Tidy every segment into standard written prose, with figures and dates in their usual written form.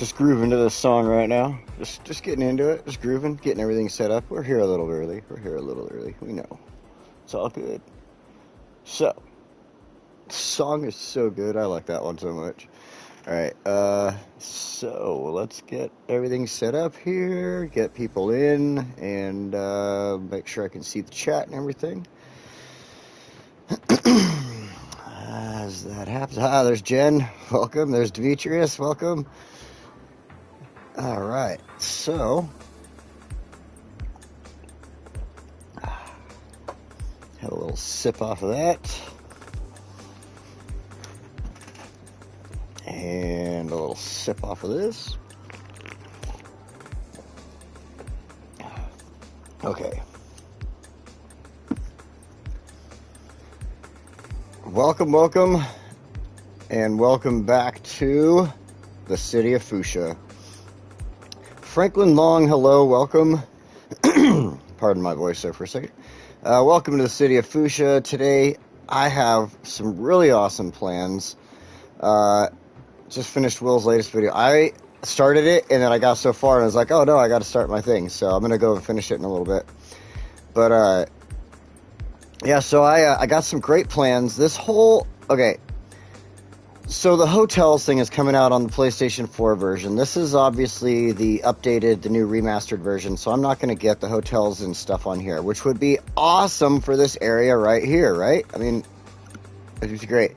Just grooving to this song right now. Just getting into it. Just grooving, getting everything set up. We're here a little early. We know. It's all good. So, the song is so good. I like that one so much. All right. So let's get everything set up here. Get people in, and make sure I can see the chat and everything. As that happens, there's Jen. Welcome. There's Demetrius. Welcome. All right, so had a little sip off of that, and a little sip off of this. Okay. Welcome, and welcome back to the city of Foosha. Franklin Long, hello, welcome. Pardon my voice there for a second. Welcome to the city of Foosha. Today, I have some really awesome plans. Just finished Will's latest video. I started it, and then I got so far, and I was like, oh no, I got to start my thing. So I'm going to go and finish it in a little bit. But, yeah, so I got some great plans. Okay. So the hotels thing is coming out on the PlayStation 4 version. This is obviously the new remastered version, so I'm not going to get the hotels and stuff on here, which would be awesome for this area right here, right? I mean, it would be great.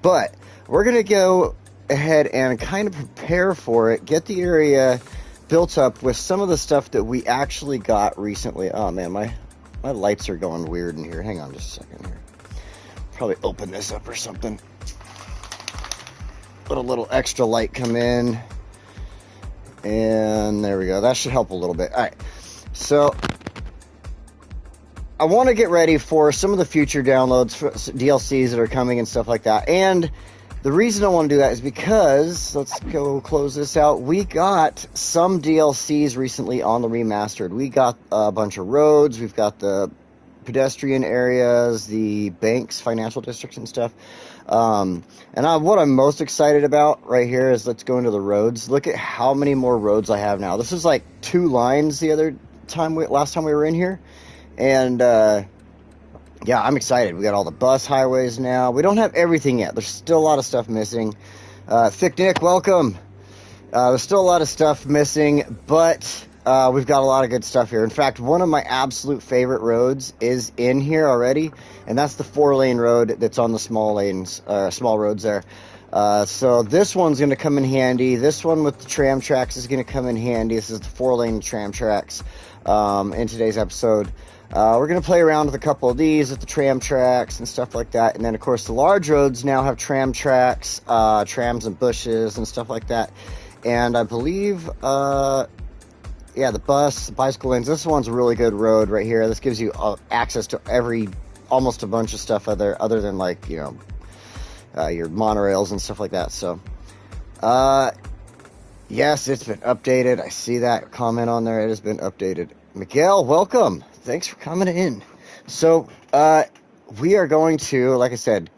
But we're going to go ahead and kind of prepare for it, get the area built up with some of the stuff that we actually got recently. Oh, man, my lights are going weird in here. Hang on just a second here. Probably open this up or something. Let a little extra light come in, and there we go. That should help a little bit. All right, so I want to get ready for some of the future downloads, DLCs that are coming and stuff like that. And the reason I want to do that is because, let's go close this out, we got some DLCs recently on the remastered. We got a bunch of roads, we've got the pedestrian areas, the banks, financial districts and stuff. What I'm most excited about right here is, let's go into the roads. Look at how many more roads I have now. This is like 2 lines last time we were in here. And, yeah, I'm excited. We got all the bus highways now. We don't have everything yet. There's still a lot of stuff missing. Thick Nick, welcome. There's still a lot of stuff missing, but we've got a lot of good stuff here. In fact, one of my absolute favorite roads is in here already, and that's the 4-lane road that's on the small roads there. So this one's going to come in handy. This one with the tram tracks is going to come in handy. This is the 4-lane tram tracks in today's episode. We're going to play around with a couple of these with the tram tracks and stuff like that. And then, of course, the large roads now have tram tracks, trams and bushes and stuff like that. And I believe... yeah, the bicycle lanes. This one's a really good road right here. This gives you access to almost a bunch of stuff other than, like, you know, your monorails and stuff like that. So, yes, it's been updated. I see that comment on there. It has been updated. Miguel, welcome. Thanks for coming in. So, we are going to, like I said,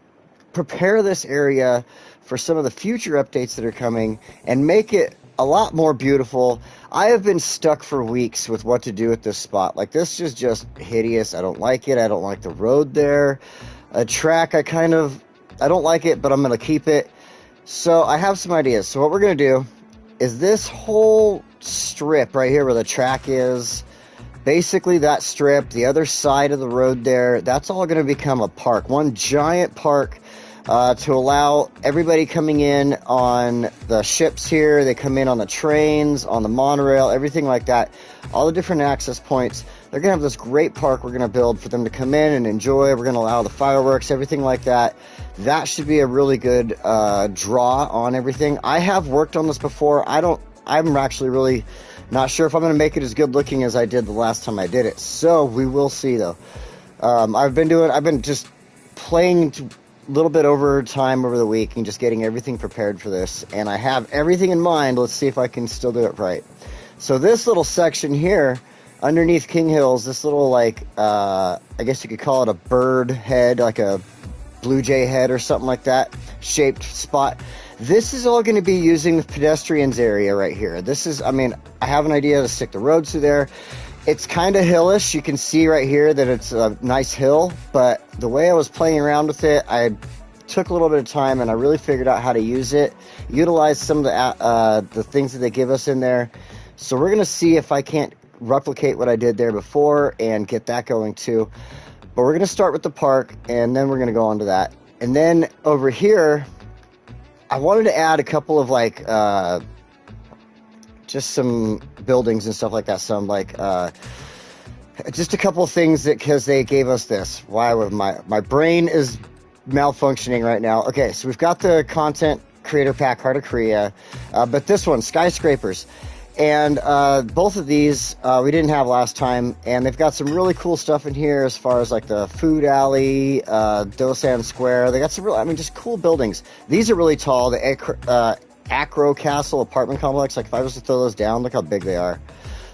prepare this area for some of the future updates that are coming and make it a lot more beautiful. I have been stuck for weeks with what to do with this spot. Like, this is just hideous. I don't like it. I don't like the road there. A track, I don't like it, but I'm going to keep it. So I have some ideas. So what we're going to do is this whole strip right here where the track is, basically that strip, the other side of the road there, that's all going to become a park. One giant park. To allow everybody coming in on the ships here, they come in on the trains, on the monorail, everything like that, all the different access points. They're going to have this great park we're going to build for them to come in and enjoy. We're going to allow the fireworks, everything like that. That should be a really good draw on everything. I have worked on this before. I'm actually really not sure if I'm going to make it as good looking as I did the last time I did it. So we will see, though. I've been just playing a little bit over time over the week and just getting everything prepared for this, and I have everything in mind. Let's see if I can still do it right. So this little section here underneath King Hills, this little, like, I guess you could call it a bird head, like a blue jay head or something like that shaped spot, This is all going to be using the pedestrians area right here. This is, I mean, I have an idea to stick the roads through there. It's kind of hillish. You can see right here that it's a nice hill, but the way I was playing around with it, I took a little bit of time and I really figured out how to use it, utilize some of the things that they give us in there. So we're going to see if I can't replicate what I did there before and get that going too. But we're going to start with the park, and then we're going to go on to that. And then over here, I wanted to add a couple of like just some buildings and stuff like that. Some like just a couple of things that, because they gave us this. Why would my brain is malfunctioning right now. Okay, so we've got the content creator pack, Heart of Korea, but this one, Skyscrapers. And both of these we didn't have last time, and they've got some really cool stuff in here as far as like the food alley, Dosan Square. They got some real, I mean, just cool buildings. These are really tall. The Acro Castle apartment complex, like if I was to throw those down, look how big they are.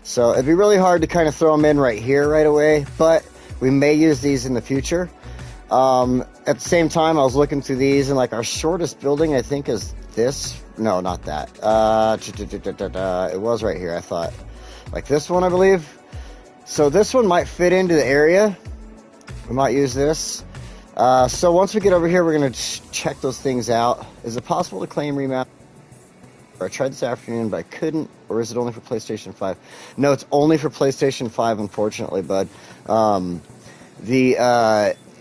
So it'd be really hard to kind of throw them in right here right away, but we may use these in the future. At the same time, I was looking through these, and like our shortest building, I think, is this. No, not that. It was right here, I thought. Like this one, I believe. So this one might fit into the area. We might use this. So once we get over here, we're going to check those things out. Is it possible to claim remaster? I tried this afternoon, but I couldn't. Or is it only for PlayStation 5? No, it's only for PlayStation 5, unfortunately, bud.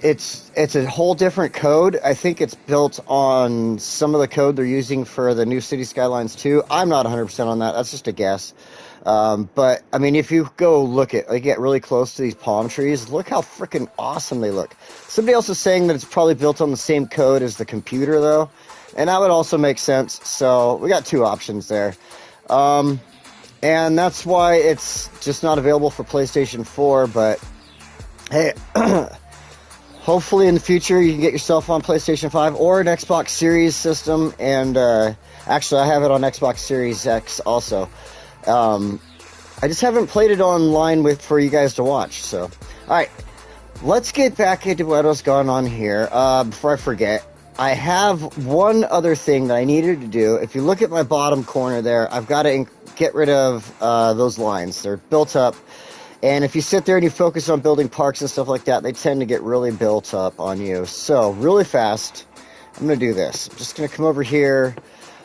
It's a whole different code. I think it's built on some of the code they're using for the new City Skylines 2. I'm not 100% on that. That's just a guess. But, I mean, if you go look at, like, get really close to these palm trees, look how freaking awesome they look. Somebody else is saying that it's probably built on the same code as the computer, though. And that would also make sense. So, we got two options there. And that's why it's just not available for PlayStation 4, but, hey... Hopefully in the future you can get yourself on PlayStation 5 or an Xbox Series system, and actually I have it on Xbox Series X also. I just haven't played it online for you guys to watch. So, alright, let's get back into what was going on here. Before I forget, I have one other thing that I needed to do. If you look at my bottom corner there, I've got to get rid of those lines. They're built up. And if you sit there and you focus on building parks and stuff like that, they tend to get really built up on you. So, really fast, I'm going to do this. I'm just going to come over here,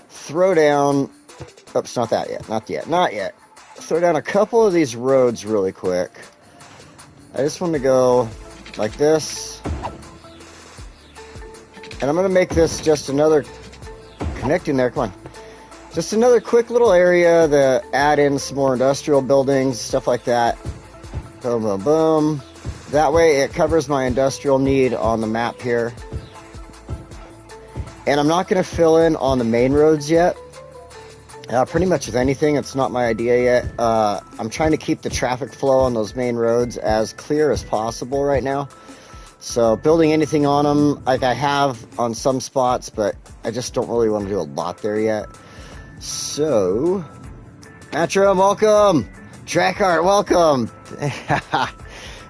throw down... Oops, not that yet. Not yet. Not yet. Throw down a couple of these roads really quick. I just want to go like this. And I'm going to make this just another... Connecting there, come on. Just another quick little area to add in some more industrial buildings, stuff like that. Boom, boom, boom. That way it covers my industrial need on the map here. And I'm not going to fill in on the main roads yet. Pretty much with anything, it's not my idea yet. I'm trying to keep the traffic flow on those main roads as clear as possible right now. So building anything on them, like I have on some spots, but I just don't really want to do a lot there yet. So, Matrim, welcome! Drackart, welcome!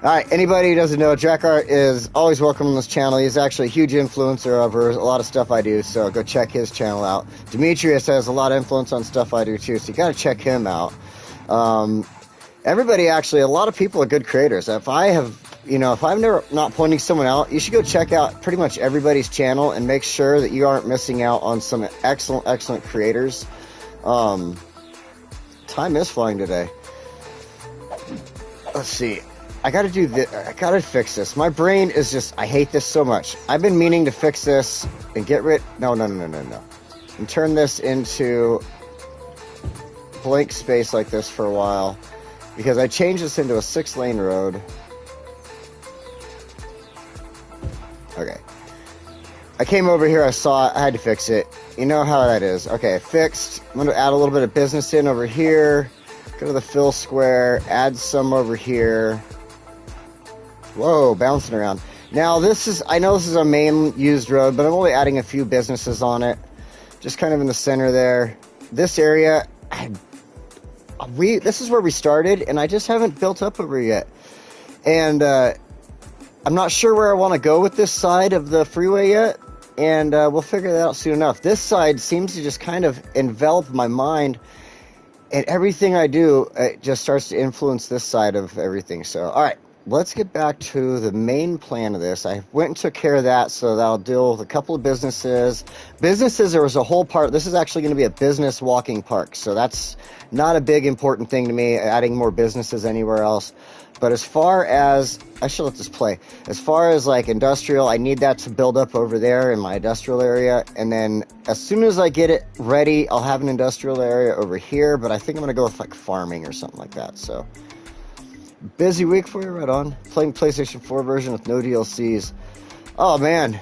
Alright, anybody who doesn't know, Drackart is always welcome on this channel. He's actually a huge influencer over a lot of stuff I do, so go check his channel out. Demetrius has a lot of influence on stuff I do too, so you gotta check him out. Everybody actually, a lot of people are good creators. If I'm not pointing someone out, you should go check out pretty much everybody's channel and make sure that you aren't missing out on some excellent creators. Time is flying today. Let's see. I gotta do this. I gotta fix this. My brain is just, I hate this so much. I've been meaning to fix this and get rid, no. And turn this into blank space like this for a while. Because I changed this into a 6-lane road. Okay. I came over here, I saw it, I had to fix it. You know how that is. Okay, fixed. I'm going to add a little bit of business in over here. Go to the fill square, add some over here. Whoa, bouncing around. Now I know this is a main used road, but I'm only adding a few businesses on it. Just kind of in the center there. This area, this is where we started, and I just haven't built up over yet. And I'm not sure where I want to go with this side of the freeway yet. and we'll figure that out soon enough. This side seems to just kind of envelop my mind, and everything I do, it just starts to influence this side of everything. So, all right, let's get back to the main plan of this. I went and took care of that, so that'll deal with a couple of businesses. Businesses, there was a whole part. This is actually going to be a business walking park, so that's not a big important thing to me, adding more businesses anywhere else. But as far as, I should let this play, as far as like industrial, I need that to build up over there in my industrial area. And then as soon as I get it ready, I'll have an industrial area over here. But I think I'm going to go with like farming or something like that. So busy week for you, right on. Playing PlayStation 4 version with no DLCs. Oh man.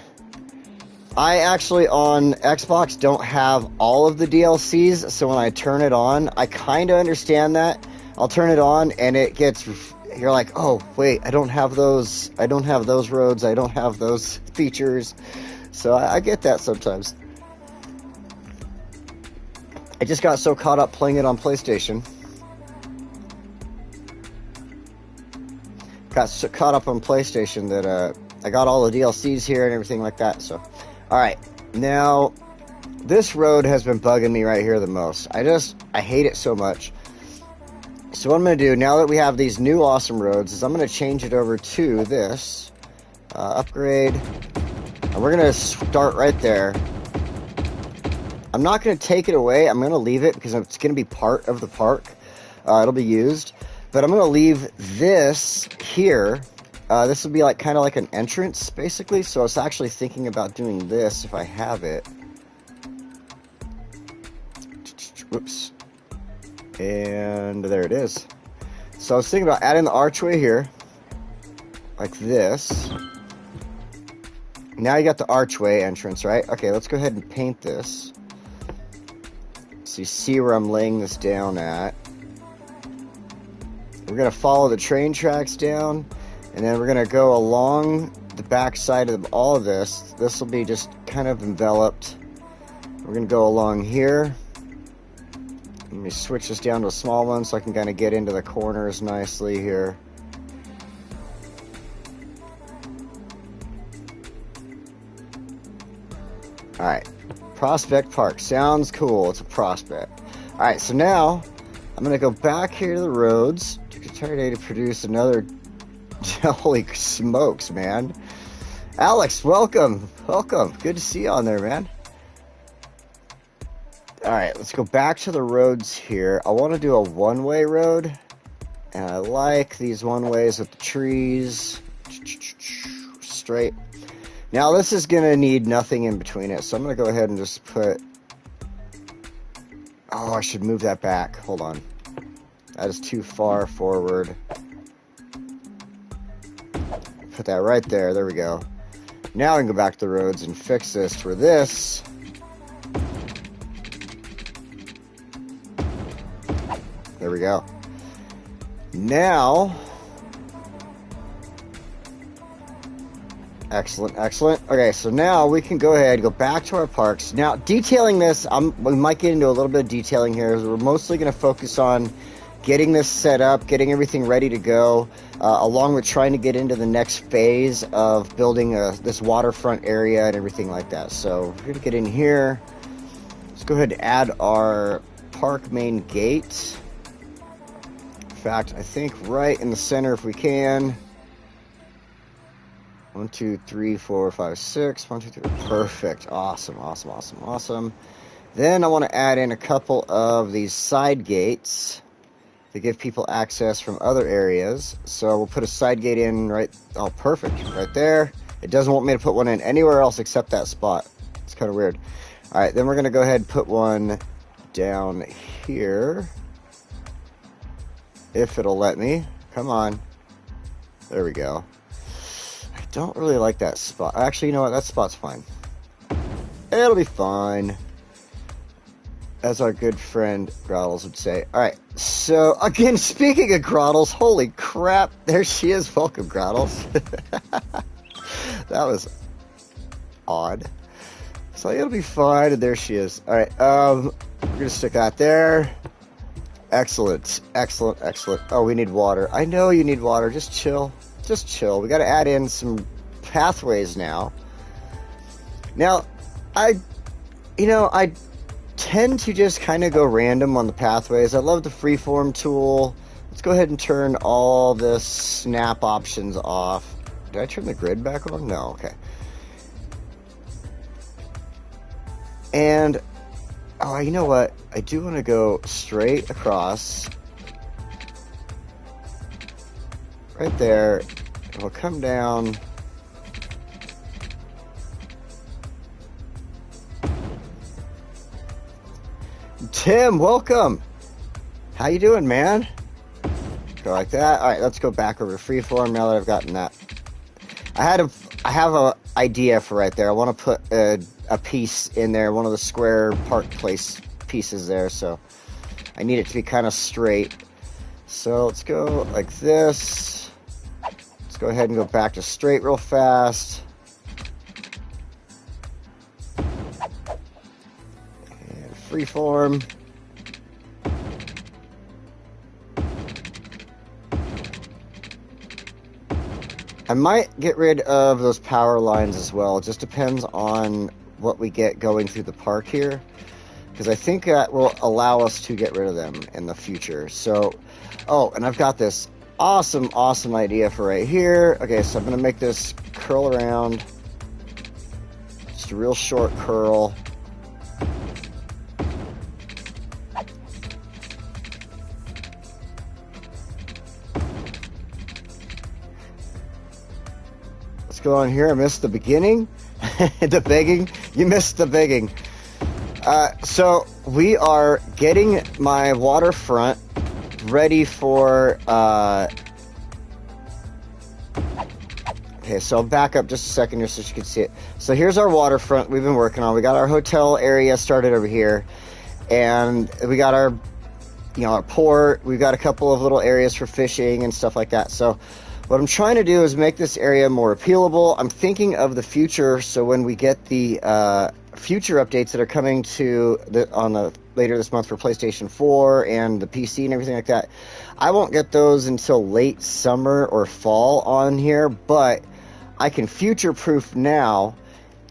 I actually on Xbox don't have all of the DLCs. So when I turn it on, I kind of understand that. I'll turn it on and it gets... You're like, oh, wait, I don't have those roads, I don't have those features. So I get that sometimes. I just got so caught up playing it on PlayStation. Got so caught up on PlayStation that I got all the DLCs here and everything like that. So, all right, now this road has been bugging me right here the most. I hate it so much. So what I'm going to do, now that we have these new awesome roads, is I'm going to change it over to this. Upgrade. And we're going to start right there. I'm not going to take it away. I'm going to leave it because it's going to be part of the park. It'll be used. But I'm going to leave this here. This will be like kind of like an entrance, basically. So I was actually thinking about doing this if I have it. Whoops. And there it is. So I was thinking about adding the archway here, like this. Now you got the archway entrance, right? Okay, let's go ahead and paint this. So you see where I'm laying this down at. We're going to follow the train tracks down, and then we're going to go along the back side of all of this. This will be just kind of enveloped. We're going to go along here. Let me switch this down to a small one so I can kind of get into the corners nicely here. Alright, Prospect Park. Sounds cool. It's a prospect. Alright, so now I'm going to go back here to the roads to produce another... Holy smokes, man. Alex, welcome. Welcome. Good to see you on there, man. Alright, let's go back to the roads here. I want to do a one-way road. And I like these one-ways with the trees. Straight. Now, this is going to need nothing in between it. So I'm going to go ahead and just put... Oh, I should move that back. Hold on. That is too far forward. Put that right there. There we go. Now I can go back to the roads and fix this for this... There we go. Now, excellent, excellent. Okay, so now we can go ahead and go back to our parks. Now, detailing this, we might get into a little bit of detailing here. We're mostly going to focus on getting this set up, getting everything ready to go, along with trying to get into the next phase of building this waterfront area and everything like that. So we're going to get in here. Let's go ahead and add our park main gate. In fact, I think right in the center if we can. 1, 2, 3, 4, 5, 6. 1, 2, 3. Perfect. Awesome, awesome, awesome, awesome. Then I want to add in a couple of these side gates to give people access from other areas. So we'll put a side gate in right... Oh, perfect. Right there. It doesn't want me to put one in anywhere else except that spot. It's kind of weird. All right, then we're going to go ahead and put one down here. If it'll let me. Come on. There we go. I don't really like that spot. Actually, you know what? That spot's fine. It'll be fine. As our good friend Grottles would say. Alright, so again, speaking of Grottles, holy crap. There she is. Welcome, Grottles. That was odd. So it'll be fine. And there she is. Alright, we're going to stick that there. Excellent, excellent, excellent. Oh, we need water. I know you need water. Just chill. Just chill. We got to add in some pathways now. Now, I tend to just kind of go random on the pathways. I love the freeform tool. Let's go ahead and turn all the snap options off. Did I turn the grid back on? No, okay. And, oh, you know what? I do want to go straight across. Right there. We'll come down. Tim, welcome. How you doing, man? Go like that. All right, let's go back over to freeform now that I've gotten that. I have a idea for right there. I want to put a piece in there, one of the square park place pieces there, so I need it to be kind of straight. So let's go like this. Let's go ahead and go back to straight real fast. And freeform. I might get rid of those power lines as well. It just depends on what we get going through the park here, because I think that will allow us to get rid of them in the future. So, oh, and I've got this awesome idea for right here. Okay, so I'm going to make this curl around. Just a real short curl. Go on here. I missed the beginning. The begging. You missed the begging. So we are getting my waterfront ready for okay, so I'll back up just a second here so you can see it. So here's our waterfront we've been working on. We got our hotel area started over here, and we got our our port. We've got a couple of little areas for fishing and stuff like that. So what I'm trying to do is make this area more appealable. I'm thinking of the future, so when we get the future updates that are coming to later this month for PlayStation 4 and the PC and everything like that, I won't get those until late summer or fall on here, but I can future-proof now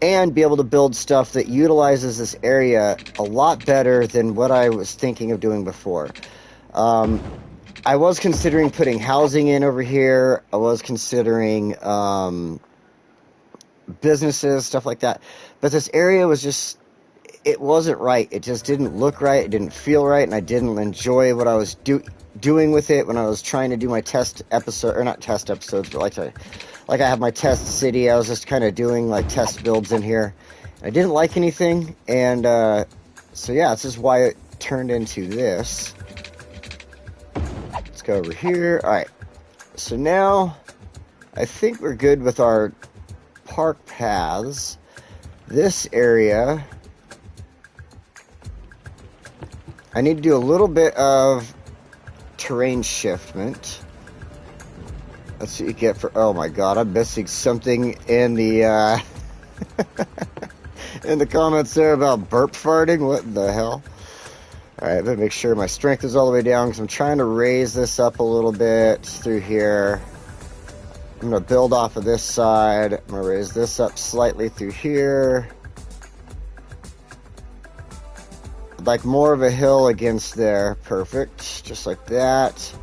and be able to build stuff that utilizes this area a lot better than what I was thinking of doing before. I was considering putting housing in over here. I was considering businesses, stuff like that. But this area was just, it wasn't right. It just didn't look right. It didn't feel right. And I didn't enjoy what I was doing with it when I was trying to do my test episode, or not test episodes, but like I have my test city. I was just kind of doing like test builds in here. I didn't like anything. And so yeah, this is why it turned into this. Let's go over here. All right. So now I think we're good with our park paths. This area, I need to do a little bit of terrain shiftment. Let's see what you get for, oh my god, I'm missing something in the in the comments there about burp farting. What the hell? Alright, I'm going to make sure my strength is all the way down because I'm trying to raise this up a little bit through here. I'm going to build off of this side. I'm going to raise this up slightly through here. I'd like more of a hill against there. Perfect. Just like that.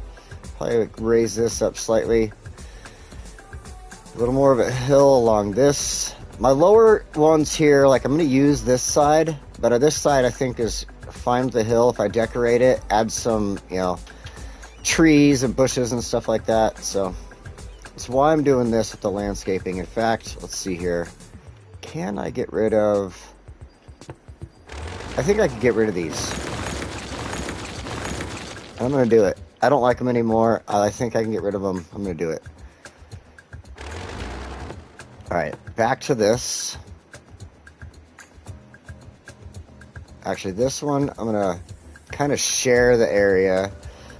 Probably raise this up slightly. A little more of a hill along this. My lower ones here, like I'm going to use this side, but this side I think is fine with the hill if I decorate it, add some, trees and bushes and stuff like that. So that's why I'm doing this with the landscaping. In fact, let's see here. Can I get rid of... I think I could get rid of these. I'm going to do it. I don't like them anymore. I think I can get rid of them. I'm going to do it. Alright, back to this. Actually, this one, I'm going to kind of share the area.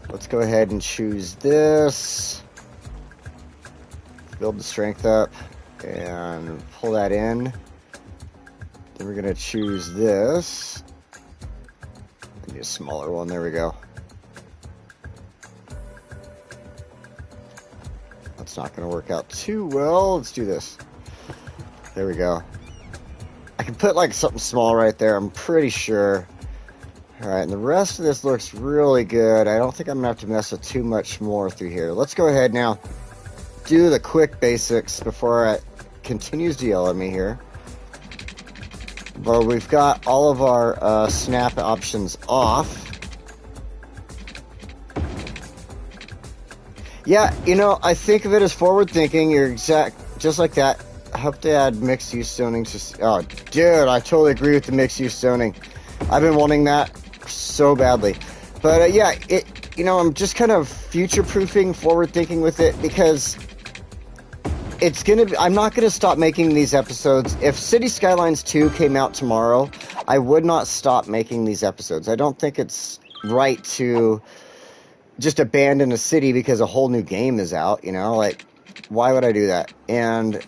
Let's go ahead and choose this. Build the strength up and pull that in. Then we're going to choose this. Maybe a smaller one. There we go. That's not going to work out too well. Let's do this. There we go. I can put like something small right there, I'm pretty sure. Alright, and the rest of this looks really good. I don't think I'm going to have to mess with too much more through here. Let's go ahead now, do the quick basics before it continues to yell at me here. But we've got all of our snap options off. Yeah, you know, I think of it as forward thinking. You're just like that. I hope they add mixed use zoning to... Oh, dude, I totally agree with the mixed use zoning. I've been wanting that so badly. But yeah, you know, I'm just kind of future-proofing, forward-thinking with it, because it's gonna be, I'm not gonna stop making these episodes. If City Skylines 2 came out tomorrow, I would not stop making these episodes. I don't think it's right to just abandon a city because a whole new game is out, you know? Like, why would I do that? And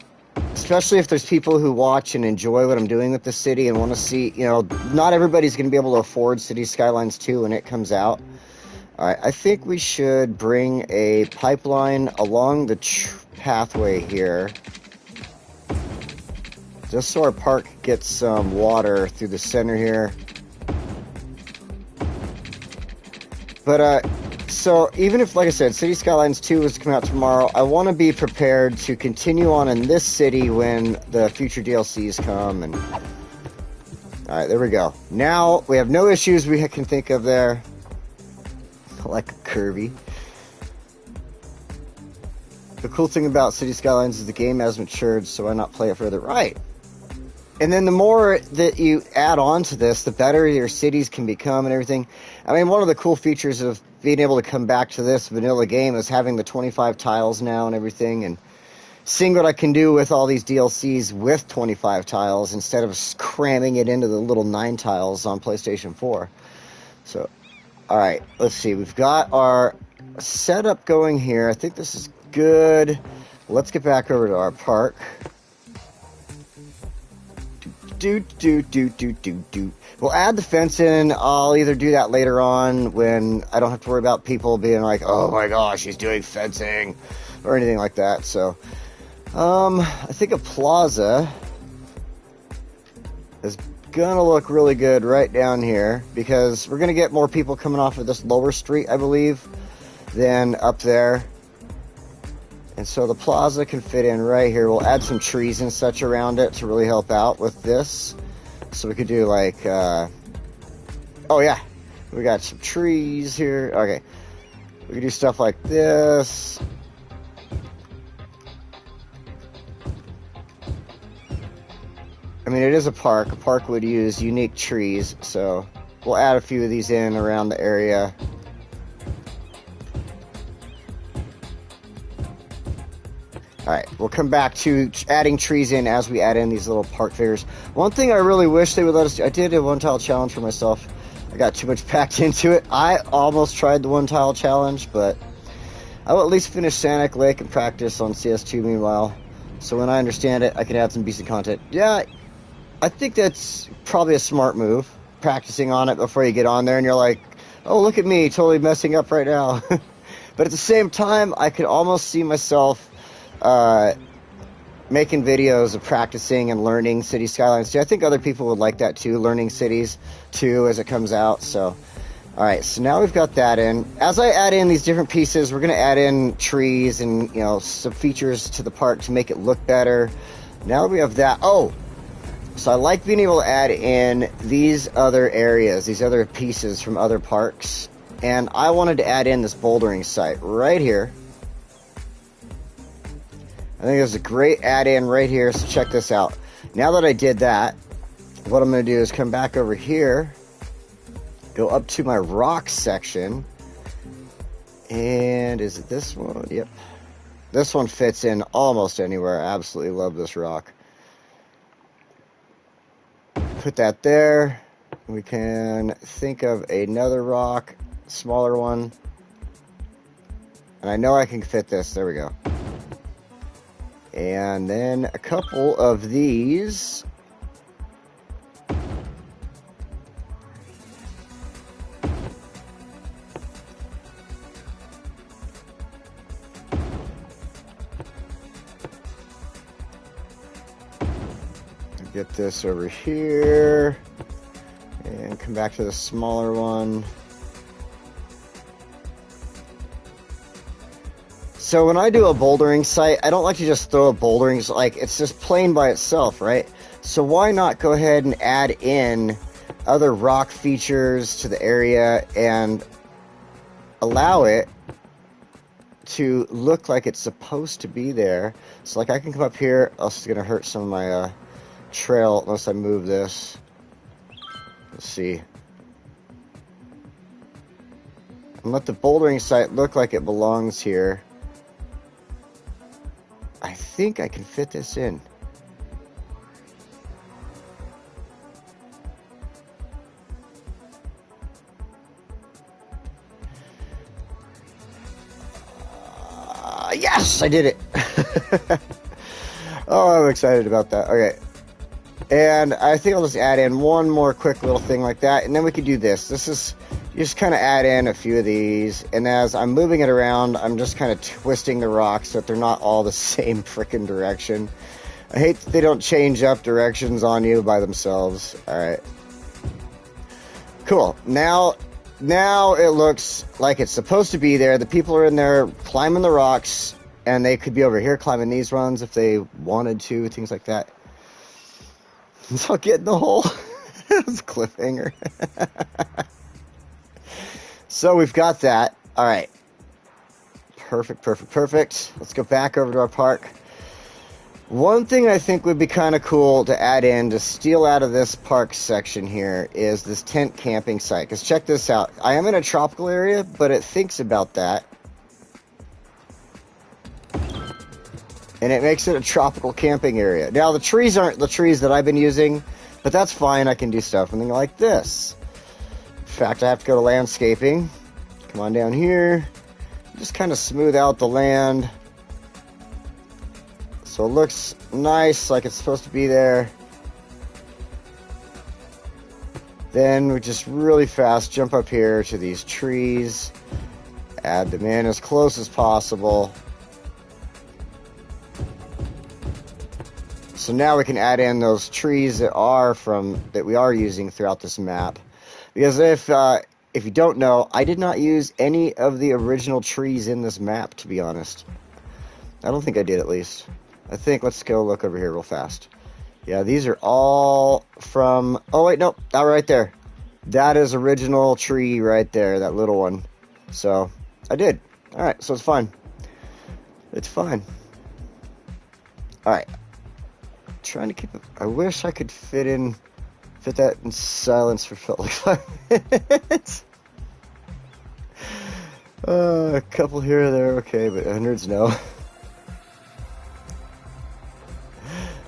especially if there's people who watch and enjoy what I'm doing with the city and want to see, you know, not everybody's going to be able to afford City Skylines 2 when it comes out. All right, I think we should bring a pipeline along the pathway here, just so our park gets some water through the center here. But, so even if, like I said, City Skylines 2 was to come out tomorrow, I want to be prepared to continue on in this city when the future DLCs come. And alright, there we go. Now we have no issues we can think of there. Like a Kirby. The cool thing about City Skylines is the game has matured, so why not play it further? Right. And then the more that you add on to this, the better your cities can become and everything. I mean, one of the cool features of being able to come back to this vanilla game is having the 25 tiles now and everything, and seeing what I can do with all these DLCs with 25 tiles instead of cramming it into the little 9 tiles on PlayStation 4. So, alright, let's see. We've got our setup going here. I think this is good. Let's get back over to our park. We'll add the fence in. I'll either do that later on when I don't have to worry about people being like, oh my gosh, he's doing fencing, or anything like that. So, I think a plaza is gonna look really good right down here, because we're gonna get more people coming off of this lower street, I believe, than up there. And so the plaza can fit in right here. We'll add some trees and such around it to really help out with this. So we could do like, oh yeah, we got some trees here. Okay, we could do stuff like this. I mean, it is a park. A park would use unique trees, so we'll add a few of these in around the area. Alright, we'll come back to adding trees in as we add in these little park figures. One thing I really wish they would let us do, I did a one-tile challenge for myself. I got too much packed into it. I almost tried the one-tile challenge, but I will at least finish Sanic Lake and practice on CS2 meanwhile. So when I understand it, I can add some decent content. Yeah, I think that's probably a smart move, practicing on it before you get on there and you're like, oh, look at me, totally messing up right now. But at the same time, I could almost see myself making videos of practicing and learning City Skylines 2. I think other people would like that too, learning cities too as it comes out. So, alright, so now we've got that in. As I add in these different pieces, we're going to add in trees and, you know, some features to the park to make it look better. Now that we have that, oh, so I like being able to add in these other areas, these other pieces from other parks. And I wanted to add in this bouldering site right here. I think there's a great add-in right here, so check this out. Now that I did that, what I'm going to do is come back over here, go up to my rock section, and is it this one? Yep. This one fits in almost anywhere. I absolutely love this rock. Put that there. We can think of another rock, smaller one, and I know I can fit this. There we go. And then a couple of these. Get this over here. And come back to the smaller one. So when I do a bouldering site, I don't like to just throw a bouldering, like it's just plain by itself, right? So why not go ahead and add in other rock features to the area and allow it to look like it's supposed to be there. So like I can come up here, else it's going to hurt some of my trail unless I move this. Let's see. And let the bouldering site look like it belongs here. I think I can fit this in. Yes, I did it. Oh, I'm excited about that. Okay. And I think I'll just add in one more quick little thing like that, and then we could do this. This is, you just kind of add in a few of these, and as I'm moving it around, I'm just kind of twisting the rocks so that they're not all the same freaking direction. I hate that they don't change up directions on you by themselves. Alright. Cool. Now it looks like it's supposed to be there. The people are in there climbing the rocks, and they could be over here climbing these ones if they wanted to, things like that. So get in the hole. It's a cliffhanger. So we've got that. All right. Perfect. Let's go back over to our park. One thing I think would be kind of cool to add in to steal out of this park section here is this tent camping site. Because check this out. I am in a tropical area, but it thinks about that. And it makes it a tropical camping area. Now, the trees aren't the trees that I've been using, but that's fine. I can do stuff something like this. In fact, I have to go to landscaping. Come on down here. Just kind of smooth out the land. So it looks nice, like it's supposed to be there. Then we just really fast jump up here to these trees. Add them in as close as possible. So now we can add in those trees that we are using throughout this map. Because if you don't know, I did not use any of the original trees in this map, to be honest. I don't think I did, at least. I think, let's go look over here real fast. Yeah, these are all from, oh wait, nope, that right there. That is original tree right there, that little one. So, I did. Alright, so it's fine. It's fine. Alright. Trying to keep it, I wish I could fit that in silence for like 5 minutes. A couple here or there, okay, but hundreds, no.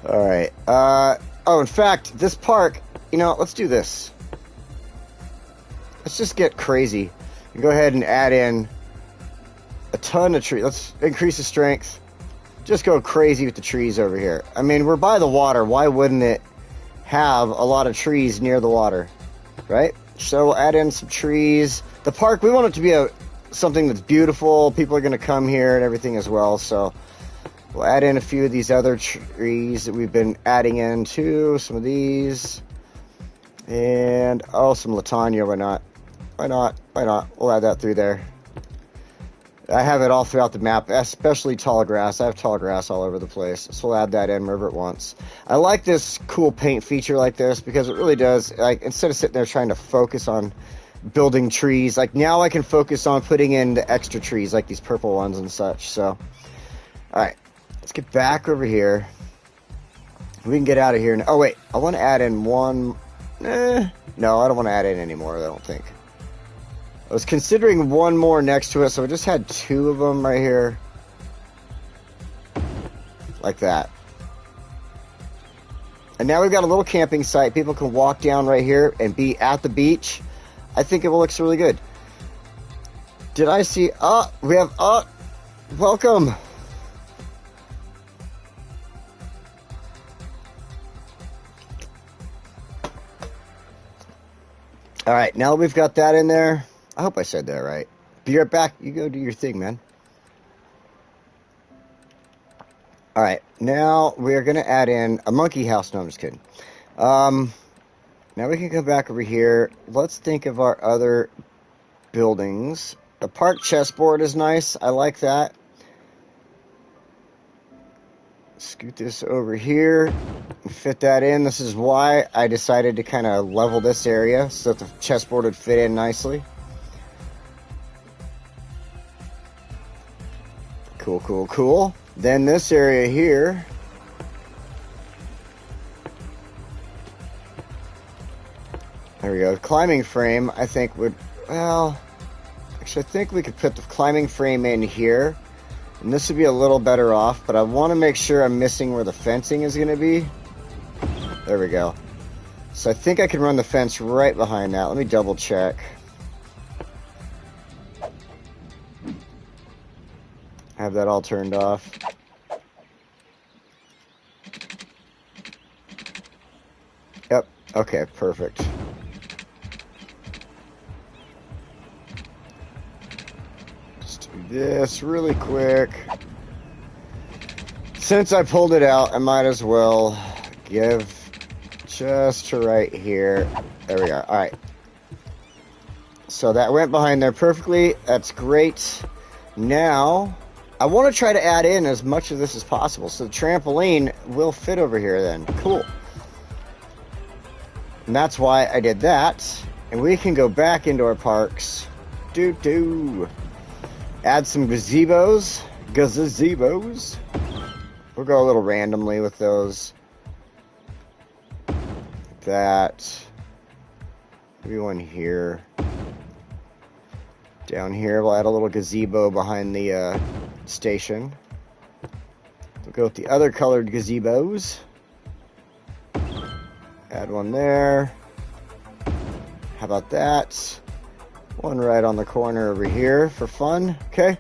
Alright, oh, in fact, this park, you know, let's do this. Let's just get crazy and go ahead and add in a ton of trees. Let's increase the strength. Just go crazy with the trees over here. I mean, we're by the water. Why wouldn't it have a lot of trees near the water, right? So we'll add in some trees. The park, we want it to be something that's beautiful. People are going to come here and everything as well, so we'll add in a few of these other trees that we've been adding in too. Some of these. And, oh, some Latanya, why not? Why not? Why not? We'll add that through there. I have it all throughout the map, especially tall grass. I have tall grass all over the place, so we'll add that in wherever it wants. I like this cool paint feature like this because it really does, like, instead of sitting there trying to focus on building trees, like, now I can focus on putting in the extra trees, like these purple ones and such, so. Alright, let's get back over here. We can get out of here now. Oh, wait, I want to add in one. No, I don't want to add in anymore, I don't think. I was considering one more next to it, so I just had two of them right here. Like that. And now we've got a little camping site. People can walk down right here and be at the beach. I think it looks really good. Did I see... we have... welcome. Alright, now that we've got that in there... I hope I said that right. Be right back. You go do your thing, man. Alright, now we're going to add in a monkey house. No, I'm just kidding. Now we can go back over here. Let's think of our other buildings. The park chessboard is nice. I like that. Scoot this over here. Fit that in. This is why I decided to kind of level this area so that the chessboard would fit in nicely. Cool, cool, cool. Then this area here. There we go. Climbing frame, I think would, well, actually I think we could put the climbing frame in here. And this would be a little better off, but I want to make sure I'm missing where the fencing is going to be. There we go. So I think I can run the fence right behind that. Let me double check. Have that all turned off. Yep. Okay, perfect. Just do this really quick. Since I pulled it out, I might as well give just to right here. There we are. All right. So that went behind there perfectly. That's great. Now, I want to try to add in as much of this as possible. So the trampoline will fit over here then. Cool. And that's why I did that. And we can go back into our parks. Add some gazebos. Gazebos. We'll go a little randomly with those. That. Maybe one here. Down here, we'll add a little gazebo behind the station. We'll go with the other colored gazebos. Add one there. How about that? One right on the corner over here for fun. Okay.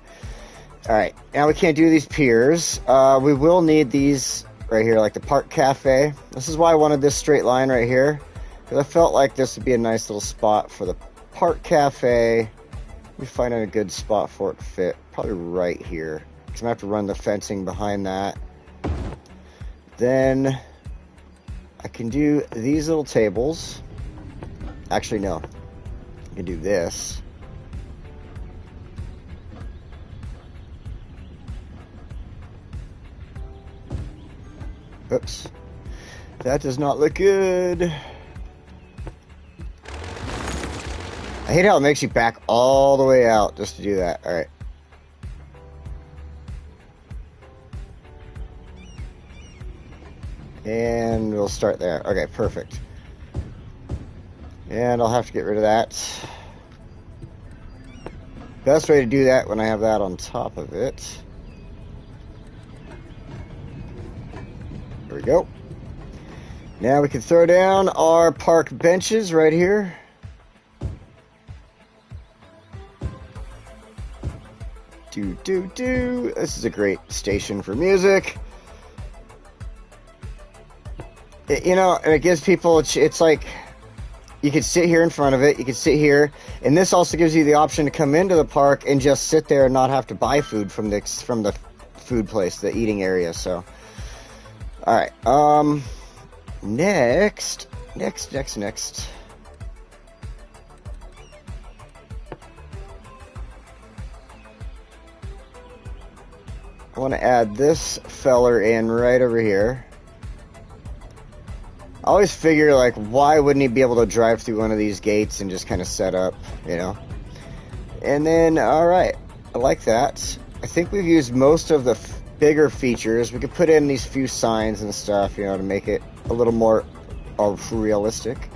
Alright, now we can't do these piers. We will need these right here, like the park cafe. This is why I wanted this straight line right here, because I felt like this would be a nice little spot for the park cafe. We find a good spot for it to fit. Probably right here, because I'm going to have to run the fencing behind that. Then I can do these little tables. Actually, no. I can do this. Oops. That does not look good. I hate how it makes you back all the way out just to do that. Alright. And we'll start there. Okay, perfect. And I'll have to get rid of that. Best way to do that when I have that on top of it. There we go. Now we can throw down our park benches right here. This is a great station for music. You know, and it gives people, it's like, you could sit here in front of it, you could sit here, and this also gives you the option to come into the park and just sit there and not have to buy food from the food place, the eating area. So, alright, next. I want to add this feller in right over here. I always figure, like, why wouldn't he be able to drive through one of these gates and just kind of set up, you know? And then, alright, I like that. I think we've used most of the bigger features. We could put in these few signs and stuff, you know, to make it a little more realistic.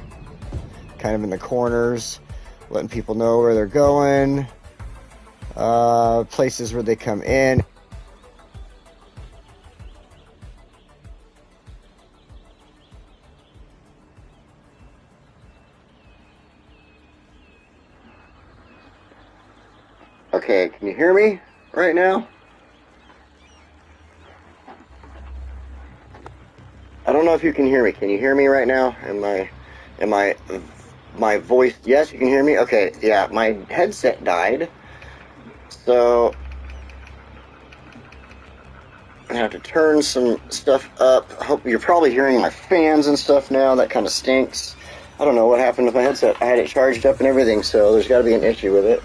Kind of in the corners, letting people know where they're going. Places where they come in. Okay, can you hear me right now? I don't know if you can hear me. Can you hear me right now? My voice? Yes, you can hear me? Okay, yeah, my headset died. So gonna have to turn some stuff up. I hope you're probably hearing my fans and stuff now. That kind of stinks. I don't know what happened with my headset. I had it charged up and everything, so there's got to be an issue with it.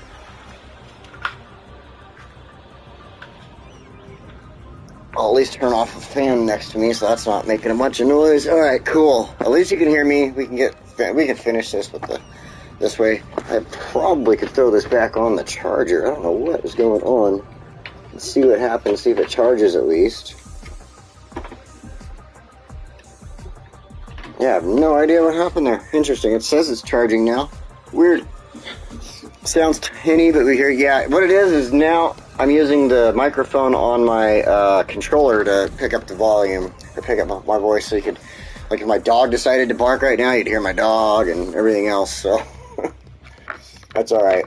I'll at least turn off the fan next to me, so that's not making a bunch of noise. All right, cool. At least you can hear me. We can finish this with this way. I probably could throw this back on the charger. I don't know what is going on. Let's see what happens. See if it charges at least. Yeah, I have no idea what happened there. Interesting. It says it's charging now. Weird. Sounds tinny, but we hear. Yeah, what it is now I'm using the microphone on my controller to pick up the volume, or pick up my voice, so you could, like, if my dog decided to bark right now, you'd hear my dog and everything else, so that's alright.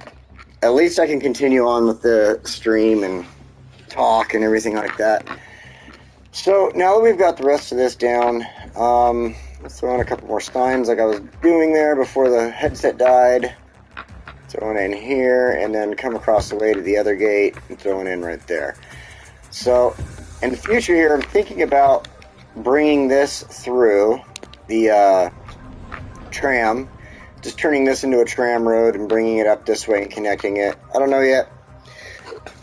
At least I can continue on with the stream and talk and everything like that. So now that we've got the rest of this down, let's throw in a couple more steins like I was doing there before the headset died. Throwing in here, and then come across the way to the other gate and throwing in right there. So, in the future here, I'm thinking about bringing this through the tram, just turning this into a tram road and bringing it up this way and connecting it. I don't know yet.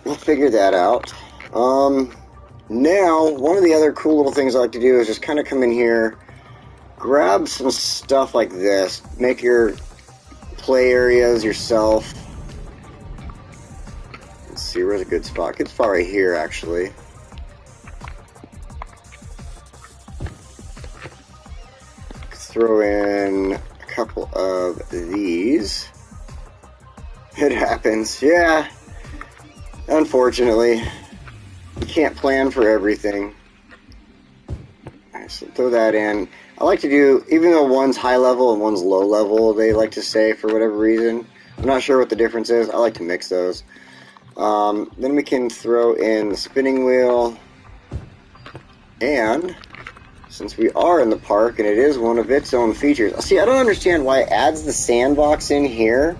We'll figure that out. Now, one of the other cool little things I like to do is just kind of come in here, grab some stuff like this, make your play areas yourself. Let's see, where's a good spot? Good spot right here, actually. Throw in a couple of these. It happens, yeah. Unfortunately, you can't plan for everything. Alright, so throw that in. I like to do, even though one's high level and one's low level, they like to say for whatever reason. I'm not sure what the difference is. I like to mix those. Then we can throw in the spinning wheel. And since we are in the park and it is one of its own features. See, I don't understand why it adds the sandbox in here,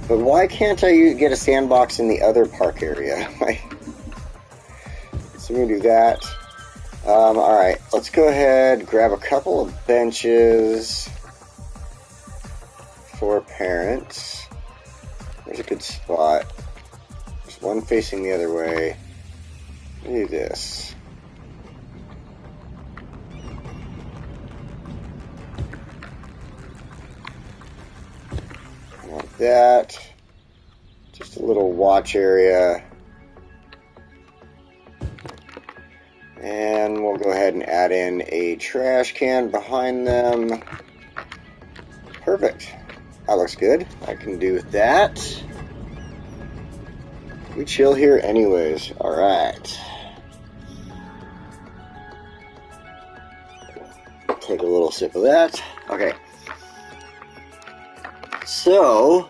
but why can't I get a sandbox in the other park area? So we're going to do that. Alright, let's go ahead, grab a couple of benches for parents. There's a good spot. There's one facing the other way. Do this. I want that. Just a little watch area. And we'll go ahead and add in a trash can behind them. Perfect. That looks good. I can do that. We chill here anyways. Alright. Take a little sip of that. Okay. So,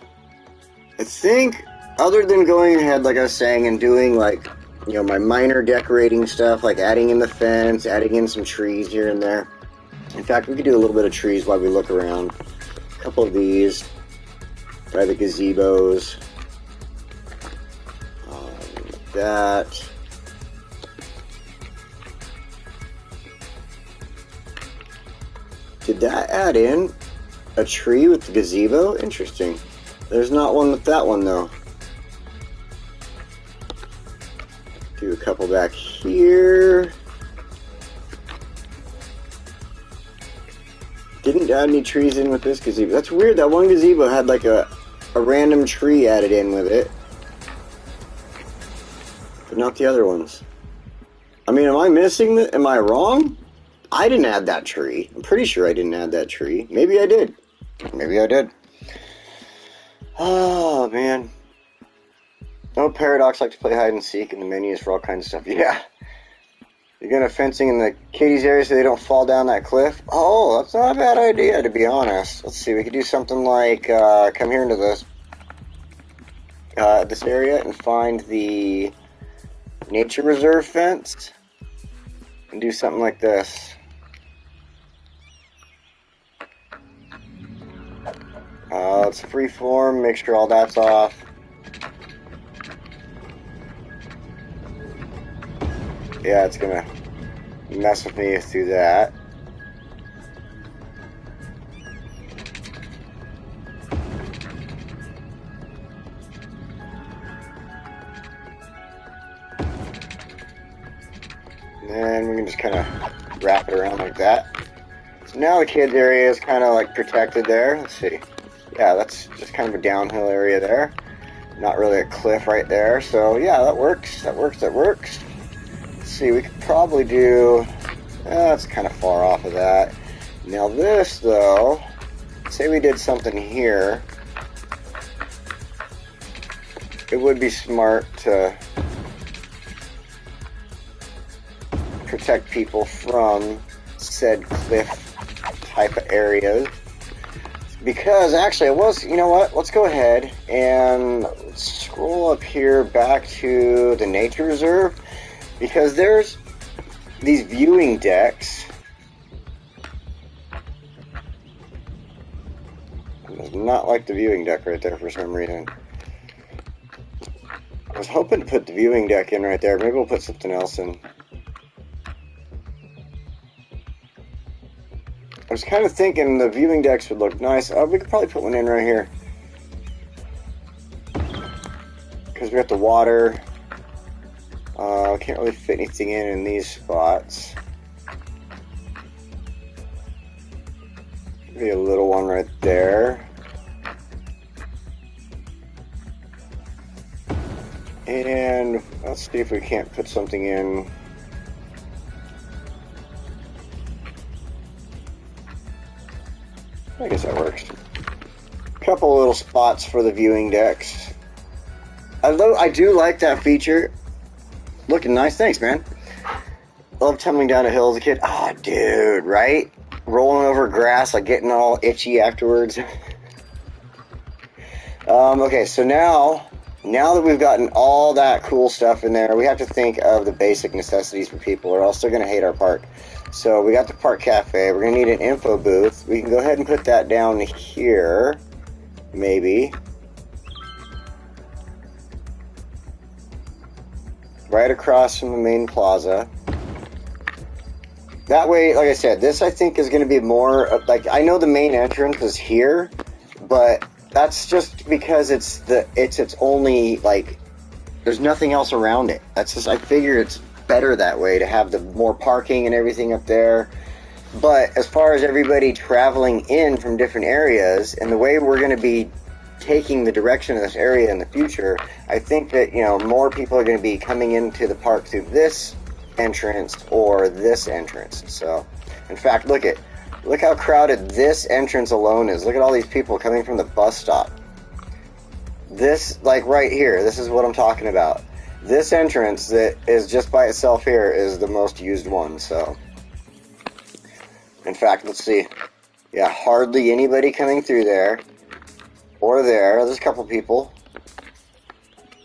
I think, other than going ahead, like I was saying, and doing, like, you know, my minor decorating stuff, like adding in the fence, adding in some trees here and there. In fact, we could do a little bit of trees while we look around. A couple of these. Try the gazebos. Like that. Did that add in a tree with the gazebo? Interesting. There's not one with that one, though. Do a couple back here. Didn't add any trees in with this gazebo. That's weird. That one gazebo had like a random tree added in with it, but not the other ones. I mean, am I missing that? Am I wrong? I didn't add that tree. I'm pretty sure I didn't add that tree. Maybe I did. Maybe I did. Oh, man. No Paradox like to play hide and seek in the menus for all kinds of stuff. Yeah. You're going to fencing in the kiddies area so they don't fall down that cliff? Oh, that's not a bad idea, to be honest. Let's see. We could do something like come here into this area and find the nature reserve fence and do something like this. It's free form. Make sure all that's off. Yeah, it's gonna mess with me through that. And then we can just kind of wrap it around like that. So now the kids area is kind of like protected there. Let's see. Yeah, that's just kind of a downhill area there. Not really a cliff right there. So yeah, that works. That works. That works. Let's see. We could probably do... that's kind of far off of that. Now this, though, say we did something here. It would be smart to protect people from said cliff type of areas. Because actually it was, you know what, let's go ahead and scroll up here back to the nature reserve, because there's these viewing decks. I does not like the viewing deck right there for some reason. I was hoping to put the viewing deck in right there. Maybe we'll put something else in. I was kind of thinking the viewing decks would look nice. We could probably put one in right here. Because we got the water. Can't really fit anything in these spots. Maybe a little one right there. And let's see if we can't put something in. I guess that works. Couple little spots for the viewing decks. I do like that feature. Looking nice, thanks, man. Love tumbling down a hill as a kid. Oh, dude, right? Rolling over grass, like getting all itchy afterwards. Okay, so now that we've gotten all that cool stuff in there, we have to think of the basic necessities for people, or else they're going to hate our park. So we got the park cafe. We're going to need an info booth. We can go ahead and put that down here, maybe. Right across from the main plaza. That way, like I said, this I think is going to be more, like, I know the main entrance is here, but that's just because it's its only, like, there's nothing else around it. That's just, I figure it's better that way to have the more parking and everything up there. But as far as everybody traveling in from different areas and the way we're going to be taking the direction of this area in the future, I think that, you know, more people are going to be coming into the park through this entrance or this entrance. So, in fact, look how crowded this entrance alone is. Look at all these people coming from the bus stop. This, like right here, this is what I'm talking about. This entrance that is just by itself here is the most used one. So, in fact, let's see. Yeah, hardly anybody coming through there or there. There's a couple people.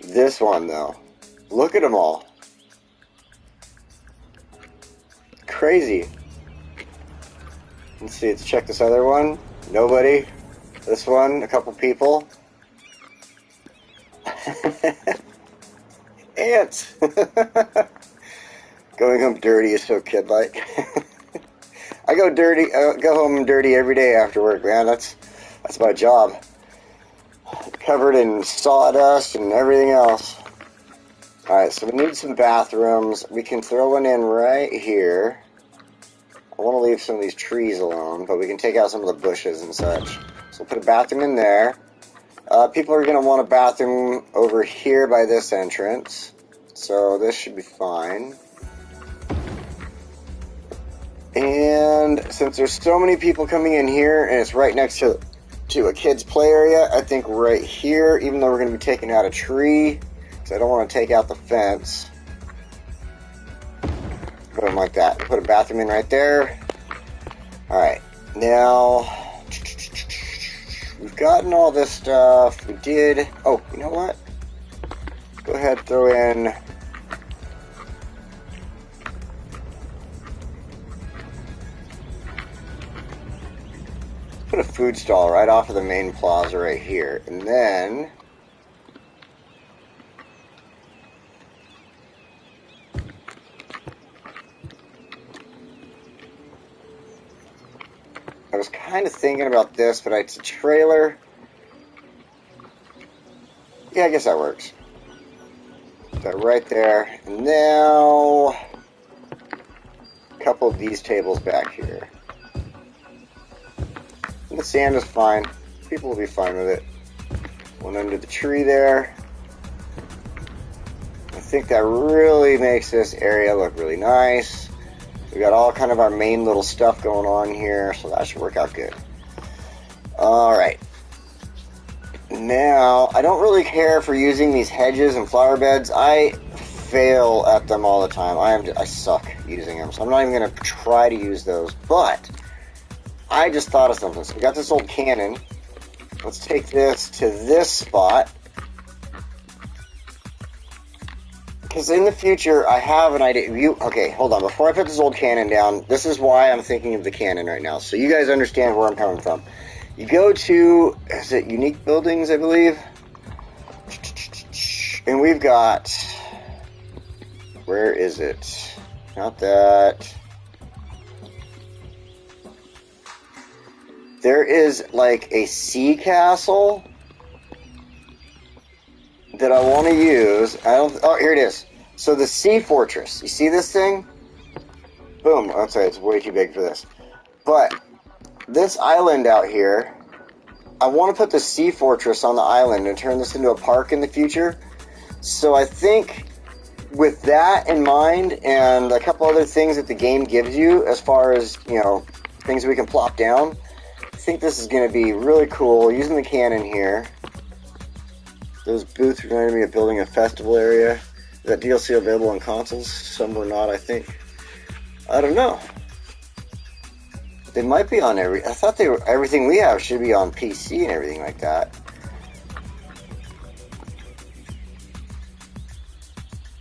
This one, though. Look at them all. Crazy. Let's see, let's check this other one. Nobody. This one, a couple people. Ants! Going home dirty is so kid-like. I go home dirty every day after work, man. That's my job. Covered in sawdust and everything else. Alright, so we need some bathrooms. We can throw one in right here. I want to leave some of these trees alone, but we can take out some of the bushes and such. So we'll put a bathroom in there. People are going to want a bathroom over here by this entrance. So this should be fine. And since there's so many people coming in here, and it's right next to a kid's play area, I think right here, even though we're going to be taking out a tree, because I don't want to take out the fence, put them like that. Put a bathroom in right there. Alright, now we've gotten all this stuff. We did, oh, you know what? Go ahead, throw in put a food stall right off of the main plaza right here. And then I was kind of thinking about this, but it's a trailer. Yeah, I guess that works. That right there. And now a couple of these tables back here. And the sand is fine. People will be fine with it. One under the tree there. I think that really makes this area look really nice. We got all kind of our main little stuff going on here, so that should work out good. Alright. Now, I don't really care for using these hedges and flower beds. I fail at them all the time. I suck using them, so I'm not even going to try to use those. But I just thought of something. So we got this old cannon. Let's take this to this spot. Because in the future, I have an idea. Okay, hold on. Before I put this old cannon down, this is why I'm thinking of the cannon right now. So you guys understand where I'm coming from. You go to, is it unique buildings, I believe? And we've got, where is it? Not that. There is like a sea castle that I want to use. Oh, here it is. So the sea fortress. You see this thing? Boom. I'm sorry, it's way too big for this. But this island out here, I want to put the sea fortress on the island and turn this into a park in the future. So I think with that in mind and a couple other things that the game gives you as far as, you know, things we can plop down, I think this is going to be really cool. Using the cannon here. Those booths are going to be building a festival area. Is that DLC available on consoles? Some were not, I think. I don't know. They might be on I thought they were, everything we have should be on PC and everything like that.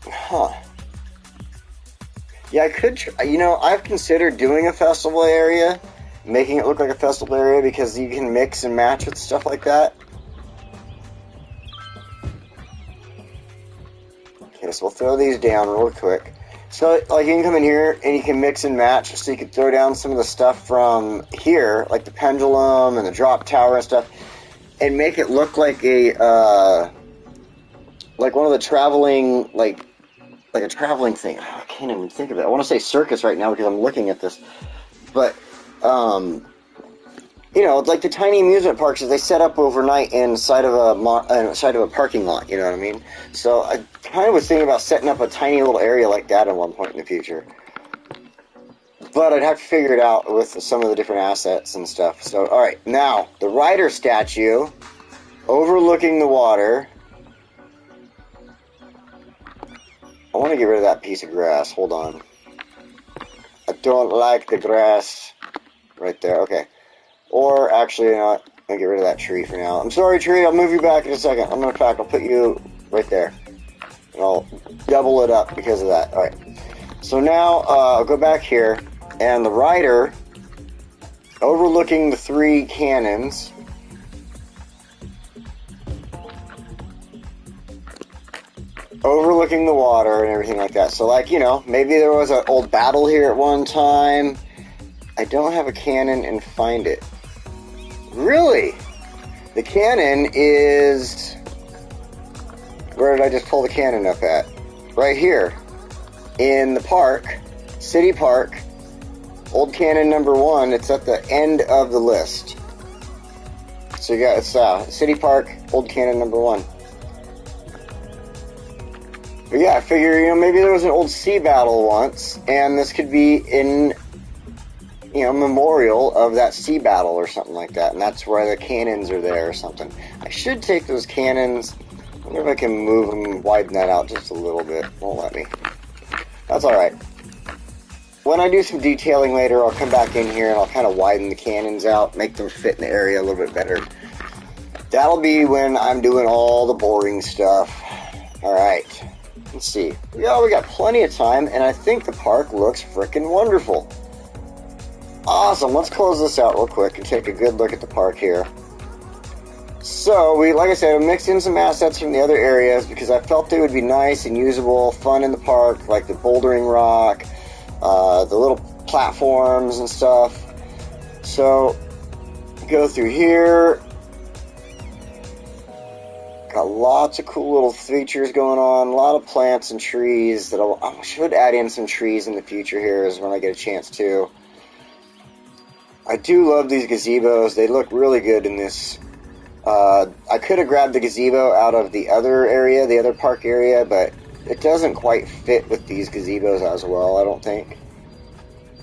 Huh. Yeah, I could, you know, I've considered doing a festival area, making it look like a festival area because you can mix and match with stuff like that. Okay, so we'll throw these down real quick. So, like, you can come in here and you can mix and match. So you can throw down some of the stuff from here, like the pendulum and the drop tower and stuff, and make it look like a, like one of the traveling, like a traveling thing. I can't even think of it. I want to say circus right now because I'm looking at this. But, you know, like the tiny amusement parks that they set up overnight inside of a parking lot, you know what I mean? So I kind of was thinking about setting up a tiny little area like that at one point in the future. But I'd have to figure it out with some of the different assets and stuff. So, alright, now, the rider statue overlooking the water. I want to get rid of that piece of grass. Hold on. I don't like the grass right there. Okay. Or, actually, you know what? I'm going to get rid of that tree for now. I'm sorry, tree. I'll move you back in a second. In fact, I'll put you right there. And I'll double it up because of that. Alright. So now, I'll go back here. And the rider, overlooking the three cannons, overlooking the water and everything like that. So, like, you know, maybe there was an old battle here at one time. I don't have a cannon and find it. Really? The cannon is... Where did I just pull the cannon up at? Right here. In the park. City Park. Old cannon number 1. It's at the end of the list. So you got, it's City Park, old cannon number 1. But yeah, I figure, you know, maybe there was an old sea battle once, and this could be in... you know, memorial of that sea battle or something like that, and that's why the cannons are there or something. I should take those cannons. I wonder if I can move them and widen that out just a little bit. Won't let me. That's alright. When I do some detailing later, I'll come back in here and I'll kind of widen the cannons out, make them fit in the area a little bit better. That'll be when I'm doing all the boring stuff. Alright. Let's see. Yeah, we got plenty of time, and I think the park looks frickin' wonderful. Awesome, let's close this out real quick and take a good look at the park here. So, like I said, I mixed in some assets from the other areas because I felt they would be nice and usable, fun in the park, like the bouldering rock, the little platforms and stuff. So, go through here. Got lots of cool little features going on. A lot of plants and trees. I should add in some trees in the future here is when I get a chance to. I do love these gazebos. They look really good in this. I could have grabbed the gazebo out of the other area, the other park area, but it doesn't quite fit with these gazebos as well, I don't think.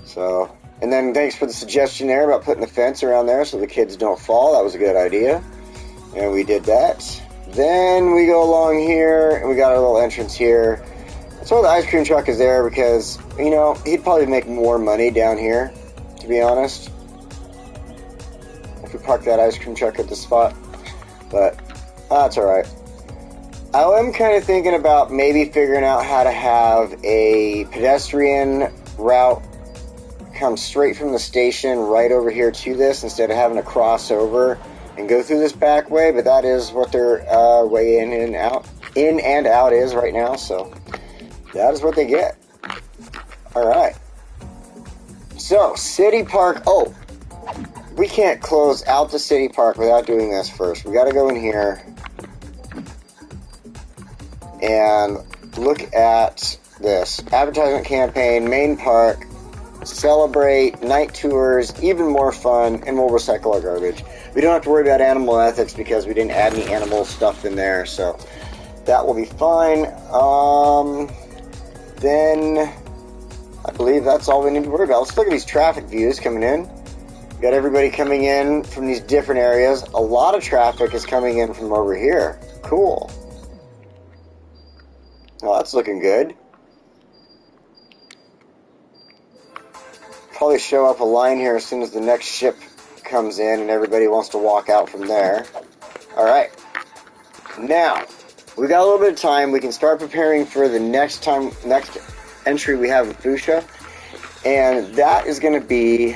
So, and then thanks for the suggestion there about putting the fence around there so the kids don't fall. That was a good idea. And we did that. Then we go along here, and we got our little entrance here. That's why the ice cream truck is there, because, you know, he'd probably make more money down here, to be honest, if we park that ice cream truck at the spot. But that's alright. I am kind of thinking about maybe figuring out how to have a pedestrian route come straight from the station right over here to this instead of having to cross over and go through this back way, but that is what their way in and out is right now, so that is what they get. Alright. So, City Park. Oh, we can't close out the City Park without doing this first. We gotta go in here and look at this. Advertisement campaign, main park, celebrate, night tours, even more fun, and we'll recycle our garbage. We don't have to worry about animal ethics because we didn't add any animal stuff in there, so that will be fine. Then I believe that's all we need to worry about. Let's look at these traffic views coming in. We got everybody coming in from these different areas. A lot of traffic is coming in from over here. Cool. Oh, that's looking good. Probably show up a line here as soon as the next ship comes in and everybody wants to walk out from there. Alright. Now, we got a little bit of time. We can start preparing for the next entry we have in Foosha. And that is going to be...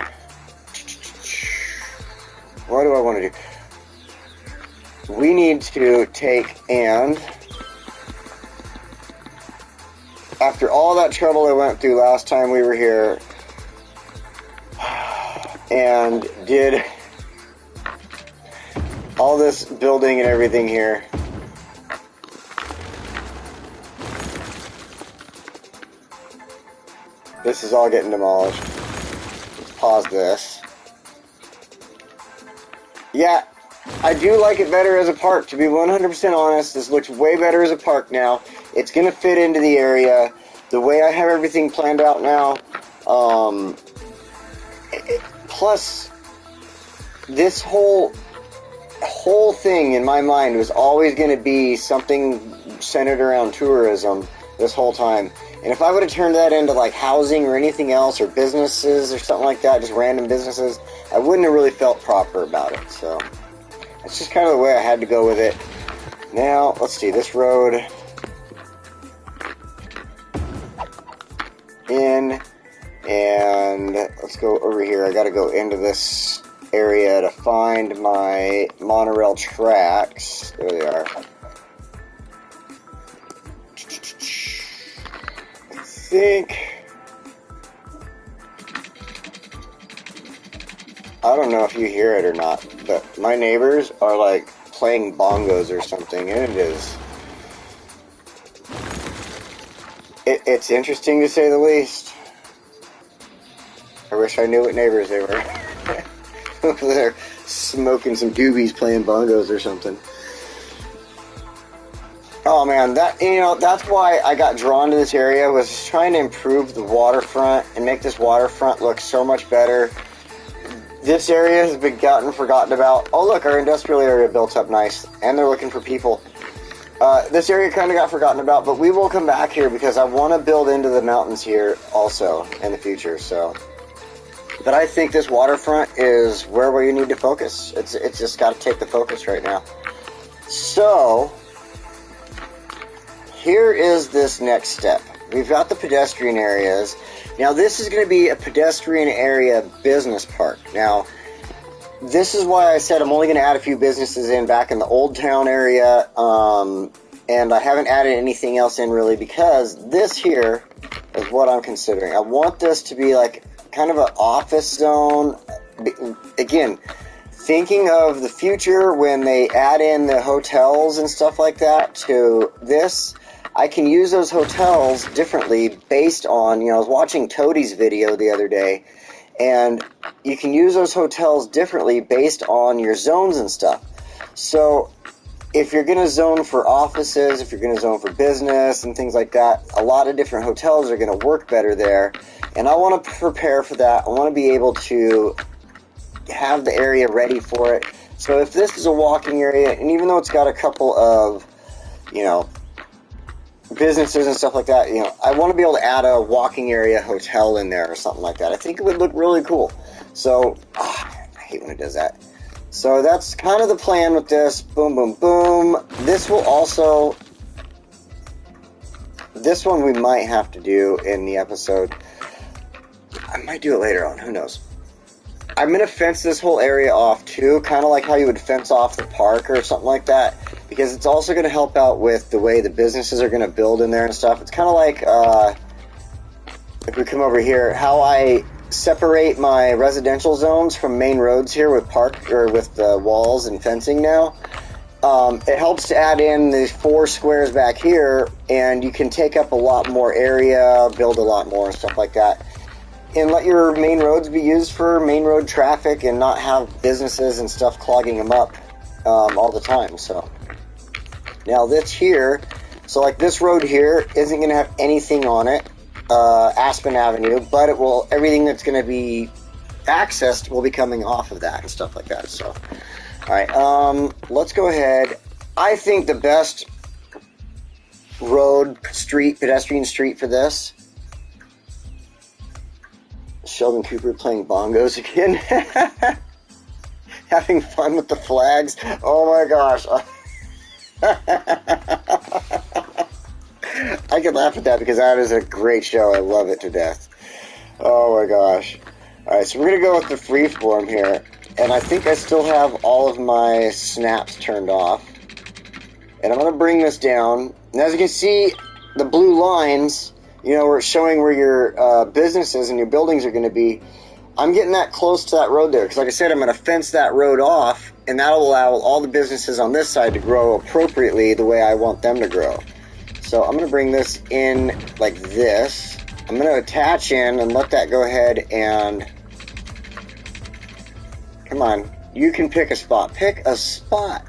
What do I want to do? We need to take and... After all that trouble I went through last time we were here... and did all this building and everything here. This is all getting demolished. Let's pause this. Yeah, I do like it better as a park, to be 100% honest. This looks way better as a park now. It's going to fit into the area. The way I have everything planned out now, plus, this whole thing in my mind was always going to be something centered around tourism this whole time. And if I would have turned that into like housing or anything else or businesses or something like that, just random businesses, I wouldn't have really felt proper about it. So that's just kind of the way I had to go with it. Now, let's see, this road in. And let's go over here. I gotta go into this area to find my monorail tracks. There they are. I think... I don't know if you hear it or not, but my neighbors are like playing bongos or something, and it is... It's interesting to say the least. I wish I knew what neighbors they were. Over there smoking some doobies playing bongos or something. Oh man, that's why I got drawn to this area, was just trying to improve the waterfront and make this waterfront look so much better. This area has been forgotten about. Oh look, our industrial area built up nice, and they're looking for people. This area kind of got forgotten about, but we will come back here because I want to build into the mountains here also in the future, so... But I think this waterfront is where we need to focus. It's just got to take the focus right now. So, here is this next step. We've got the pedestrian areas. Now, this is going to be a pedestrian area business park. Now, this is why I said I'm only going to add a few businesses in back in the Old Town area. And I haven't added anything else in really because this here is what I'm considering. I want this to be like... kind of an office zone, again, thinking of the future when they add in the hotels and stuff like that to this, I can use those hotels differently based on, I was watching Toadie's video the other day, and you can use those hotels differently based on your zones and stuff. So if you're going to zone for offices, if you're going to zone for business and things like that, a lot of different hotels are going to work better there. And I want to prepare for that. I want to be able to have the area ready for it. So if this is a walking area, and even though it's got a couple of, businesses and stuff like that, I want to be able to add a walking area hotel in there or something like that. I think it would look really cool. So, I hate when it does that. So that's kind of the plan with this. Boom, boom, boom. This will also... This one we might have to do in the episode. I might do it later on. Who knows? I'm going to fence this whole area off too. Kind of like how you would fence off the park or something like that. Because it's also going to help out with the way the businesses are going to build in there and stuff. It's kind of like... if we come over here, how I separate my residential zones from main roads here with with the walls and fencing now. It helps to add in the 4 squares back here, and you can take up a lot more area, build a lot more and stuff like that, and let your main roads be used for main road traffic and not have businesses and stuff clogging them up all the time. So now this here, so like this road here isn't going to have anything on it. Aspen Avenue, but everything that's going to be accessed will be coming off of that and stuff like that. So, alright, let's go ahead. I think the best pedestrian street for this, Sheldon Cooper playing bongos again. Having fun with the flags. Oh my gosh. I can laugh at that because that is a great show. I love it to death. Oh my gosh. Alright, so we're going to go with the freeform here. And I think I still have all of my snaps turned off. And I'm going to bring this down. And as you can see, the blue lines, we're showing where your businesses and your buildings are going to be. I'm getting that close to that road there. Because like I said, I'm going to fence that road off. And that'll allow all the businesses on this side to grow appropriately the way I want them to grow. So I'm going to bring this in like this. I'm going to attach in and let that go ahead and... Come on. You can pick a spot. Pick a spot.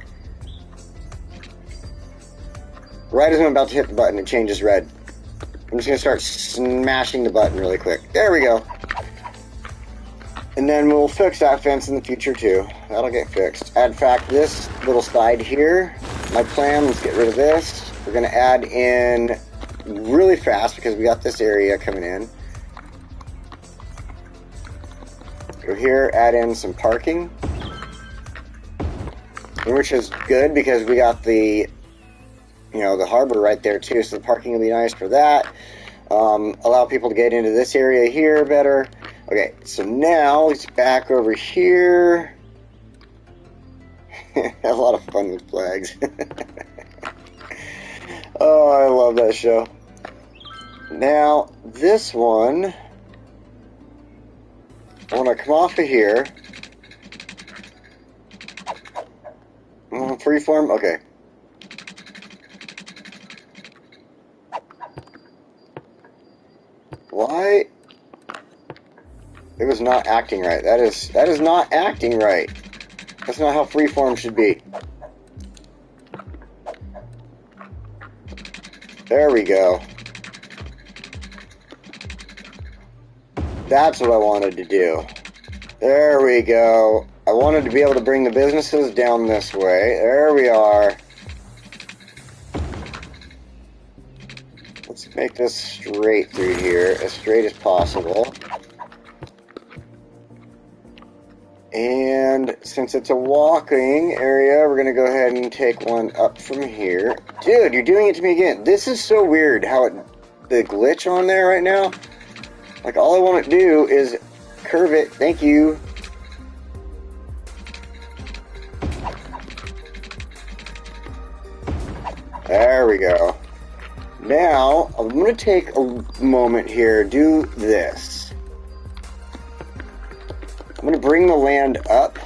Right as I'm about to hit the button, it changes red. I'm just going to start smashing the button really quick. There we go. And then we'll fix that fence in the future too. That'll get fixed. In fact, this little side here, my plan, let's get rid of this. We're going to add in really fast because we got this area coming in. Go here, add in some parking. Which is good because we got the, the harbor right there too. So the parking will be nice for that. Allow people to get into this area here better. Okay, so now it's back over here. Had a lot of fun with flags. Oh, I love that show. Now, this one, I want to come off of here. Freeform? Okay. Why? It was not acting right. That is not acting right. That's not how freeform should be. There we go. That's what I wanted to do. There we go. I wanted to be able to bring the businesses down this way. There we are. Let's make this straight through here, as straight as possible. And since it's a walking area, we're going to go ahead and take one up from here. Dude, you're doing it to me again. This is so weird how the glitch on there right now. Like, all I want to do is curve it. Thank you. There we go. Now, I'm going to take a moment here, do this. I'm going to bring the land up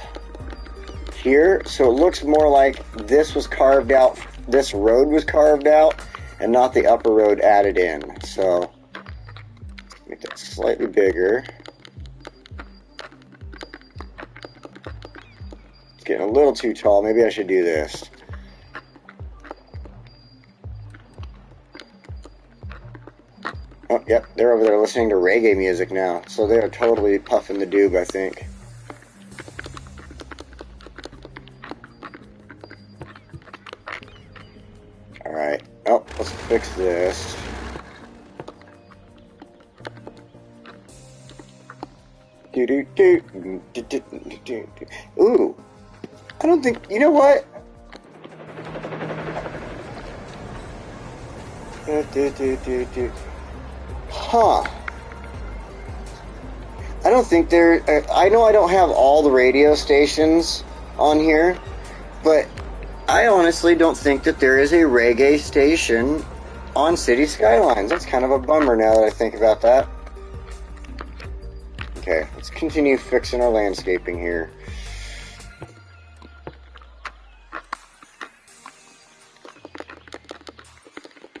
here so it looks more like this was carved out, this road was carved out, and not the upper road added in. So, make that slightly bigger. It's getting a little too tall. Maybe I should do this. Oh, yep, they're over there listening to reggae music now. So they're totally puffing the doob, I think. Alright. Oh, let's fix this. Ooh. I don't think... You know what? Huh. I don't think there... I know I don't have all the radio stations on here, but I honestly don't think that there is a reggae station on City Skylines. That's kind of a bummer now that I think about that. Okay, let's continue fixing our landscaping here.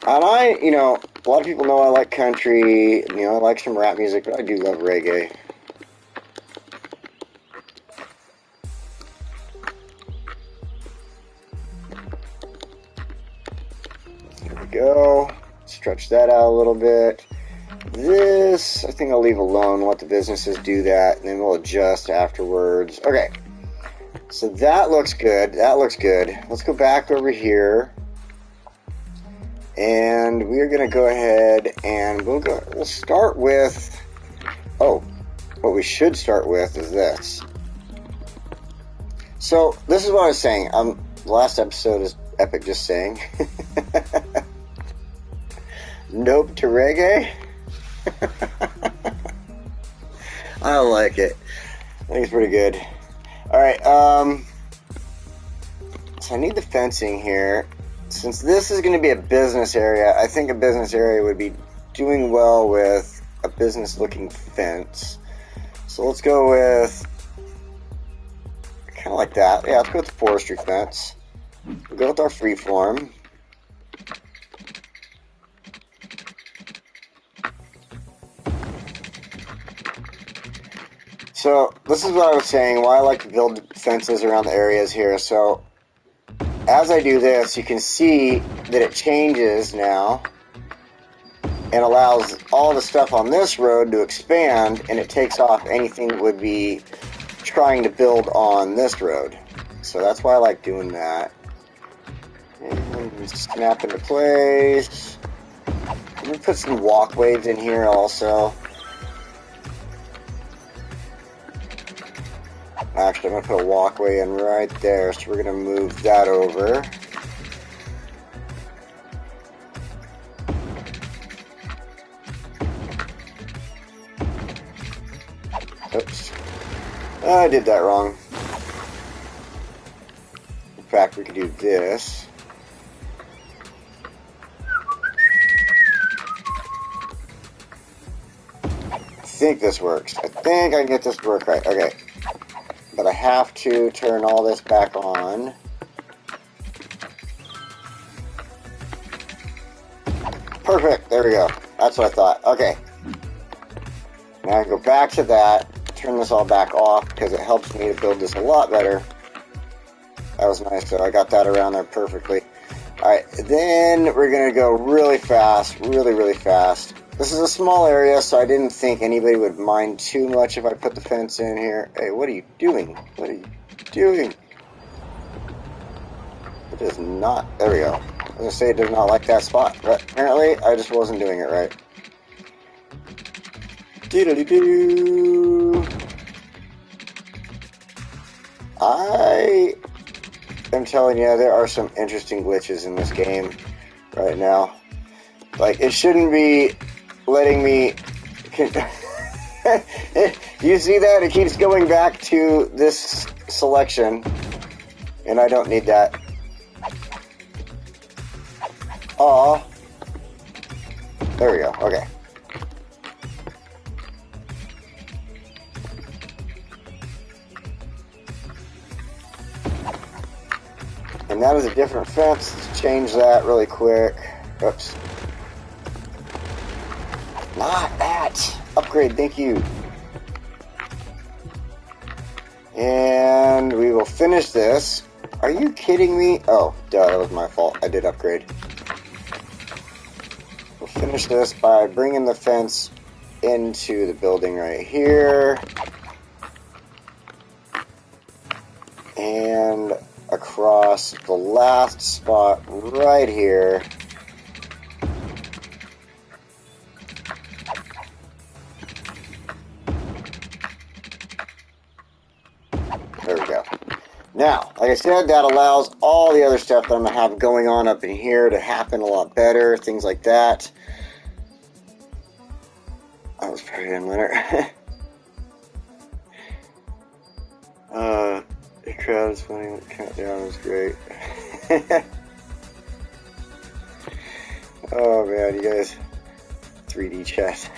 And I, you know, a lot of people know I like country, you know, I like some rap music, but I do love reggae. There we go. Stretch that out a little bit. This, I think I'll leave alone, let the businesses do that, and then we'll adjust afterwards. Okay, so that looks good, that looks good. Let's go back over here. And we're going to go ahead and we'll start with, oh, what we should start with is this. So, this is what I was saying. The last episode is epic just saying. Nope to reggae. I like it. I think it's pretty good. Alright, so I need the fencing here. Since this is going to be a business area, I think a business area would be doing well with a business-looking fence. So let's go with kind of like that. Yeah, let's go with the forestry fence. We'll go with our freeform. So this is what I was saying, why I like to build fences around the areas here. So as I do this, you can see that it changes now and allows all the stuff on this road to expand, and it takes off anything that would be trying to build on this road. So that's why I like doing that. And snap into place. I'm going to put some walkways in here also. Actually, I'm going to put a walkway in right there, so we're going to move that over. Oops. I did that wrong. In fact, we could do this. I think this works. I think I can get this to work right. Okay. But I have to turn all this back on. Perfect. There we go. That's what I thought. Okay. Now I go back to that. Turn this all back off because it helps me to build this a lot better. That was nice. So I got that around there perfectly. Alright. Then we're going to go really fast. Really, really fast. This is a small area, so I didn't think anybody would mind too much if I put the fence in here. Hey, what are you doing? What are you doing? It does not. There we go. I was going to say it does not like that spot, but apparently I just wasn't doing it right. Doodly-doo. I am telling you, there are some interesting glitches in this game right now. Like, it shouldn't be letting me... You see that? It keeps going back to this selection, and I don't need that. Aw. There we go. Okay. And that is a different fence. Let's change that really quick. Oops. Not that. Upgrade, thank you. And we will finish this. Are you kidding me? Oh, duh, that was my fault. I did upgrade. We'll finish this by bringing the fence into the building right here. And across the last spot right here. There we go. Now, like I said, that allows all the other stuff that I'm going to have going on up in here to happen a lot better, things like that. I was probably in winter. The crowd is funny, the countdown was great. Oh man, you guys, 3D chat.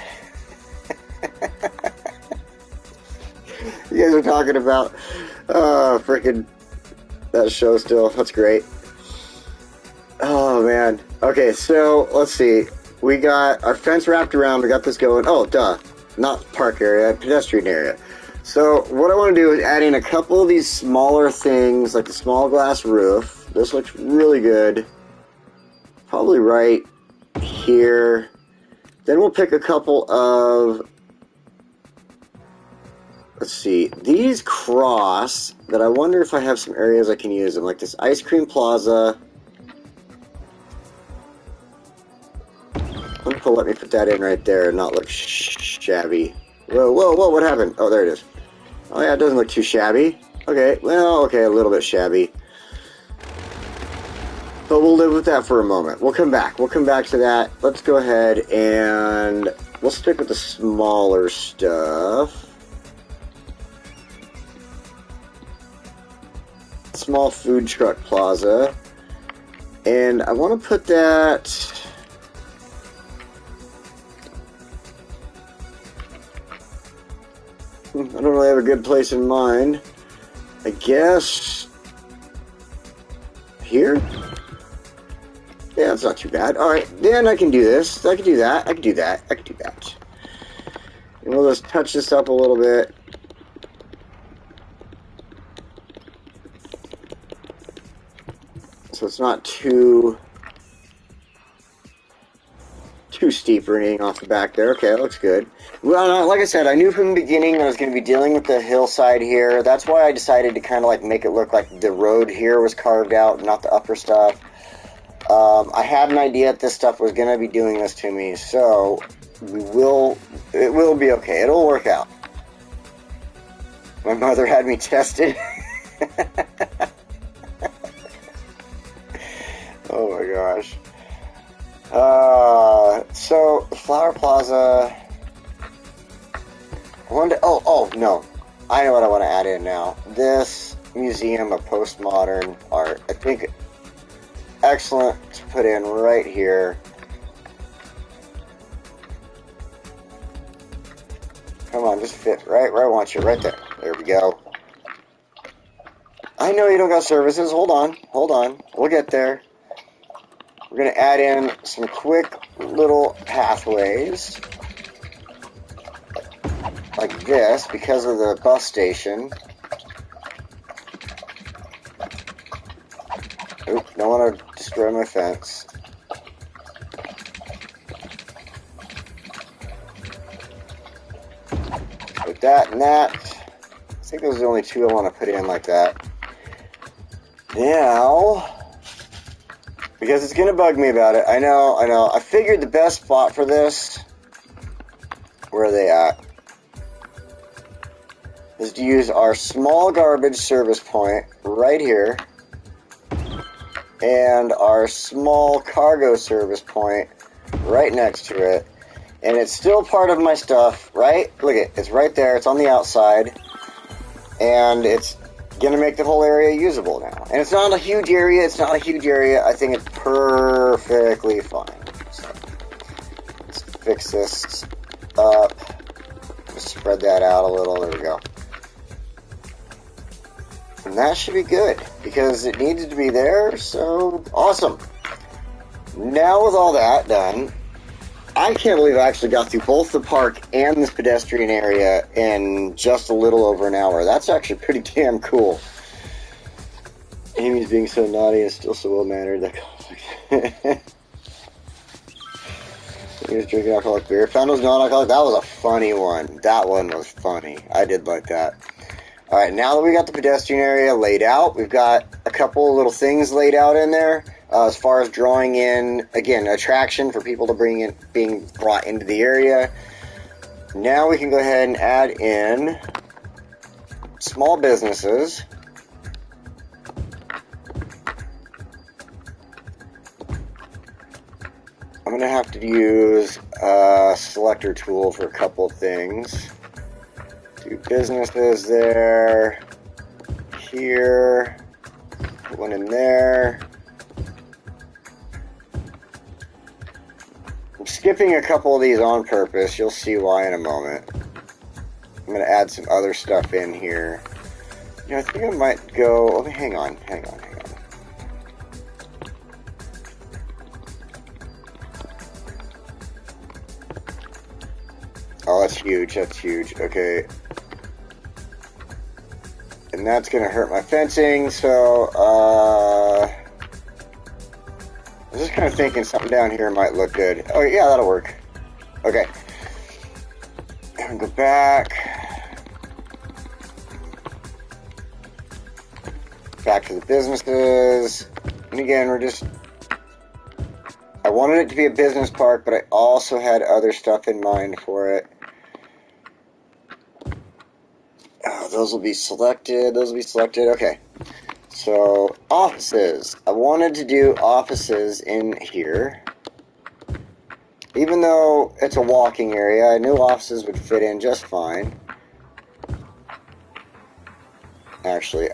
You guys are talking about freaking that show still. That's great. Oh man. Okay, so let's see. We got our fence wrapped around. We got this going. Oh, duh. Not park area, pedestrian area. So what I want to do is add in a couple of these smaller things, like the small glass roof. This looks really good. Probably right here. Then we'll pick a couple of, let's see, these cross that I wonder if I have some areas I can use them, like this ice cream plaza. Let me put that in right there and not look shabby. Whoa, whoa, whoa, what happened? Oh, there it is. Oh yeah, it doesn't look too shabby. Okay, well, okay, a little bit shabby. But we'll live with that for a moment. We'll come back. We'll come back to that. Let's go ahead and we'll stick with the smaller stuff. Small food truck plaza. And I want to put that... I don't really have a good place in mind. I guess... here? Yeah, that's not too bad. Alright, then I can do this. I can do that. I can do that. I can do that. And we'll just touch this up a little bit. So it's not too steep or anything off the back there. Okay, that looks good. Well, like I said, I knew from the beginning I was going to be dealing with the hillside here. That's why I decided to kind of like make it look like the road here was carved out, not the upper stuff. I had an idea that this stuff was going to be doing this to me, so it will be okay. It'll work out. My mother had me tested. Oh my gosh. So Flower Plaza. No. I know what I want to add in now. This museum of postmodern art. I think excellent to put in right here. Come on, just fit right where I want you. Right there. There we go. I know you don't got services. Hold on. Hold on. We'll get there. We're going to add in some quick little pathways. Like this, because of the bus station. Oop, don't want to destroy my fence. With that and that. I think those are the only two I want to put in like that. Now... because it's going to bug me about it. I know. I figured the best spot for this, where are they at, is to use our small garbage service point right here, and our small cargo service point right next to it. And it's still part of my stuff, right? Look at it. It's right there. It's on the outside. And it's going to make the whole area usable now. And it's not a huge area. It's not a huge area. I think it's perfectly fine. So let's fix this up. Just spread that out a little. There we go. And that should be good, because it needed to be there, so awesome. Now with all that done, I can't believe I actually got through both the park and this pedestrian area in just a little over an hour. That's actually pretty damn cool. Amy's being so naughty and still so well-mannered. He was drinking alcoholic beer. Found was non-alcoholic. That was a funny one. That one was funny. I did like that. Alright, now that we got the pedestrian area laid out, we've got a couple little things laid out in there. As far as drawing in, again, attraction for people to bring in, being brought into the area. Now we can go ahead and add in small businesses. I'm going to have to use a selector tool for a couple of things. Do businesses there, here, put one in there. I'm skipping a couple of these on purpose. You'll see why in a moment. I'm going to add some other stuff in here. You know, I think I might go... Oh, hang on. Oh, that's huge. Okay. And that's going to hurt my fencing, so, I was just kind of thinking something down here might look good. Oh, yeah, that'll work. Okay. And go back. Back to the businesses. And again, I wanted it to be a business park, but I also had other stuff in mind for it. Oh, those will be selected. Okay. So, offices. I wanted to do offices in here. Even though it's a walking area, I knew offices would fit in just fine. Actually,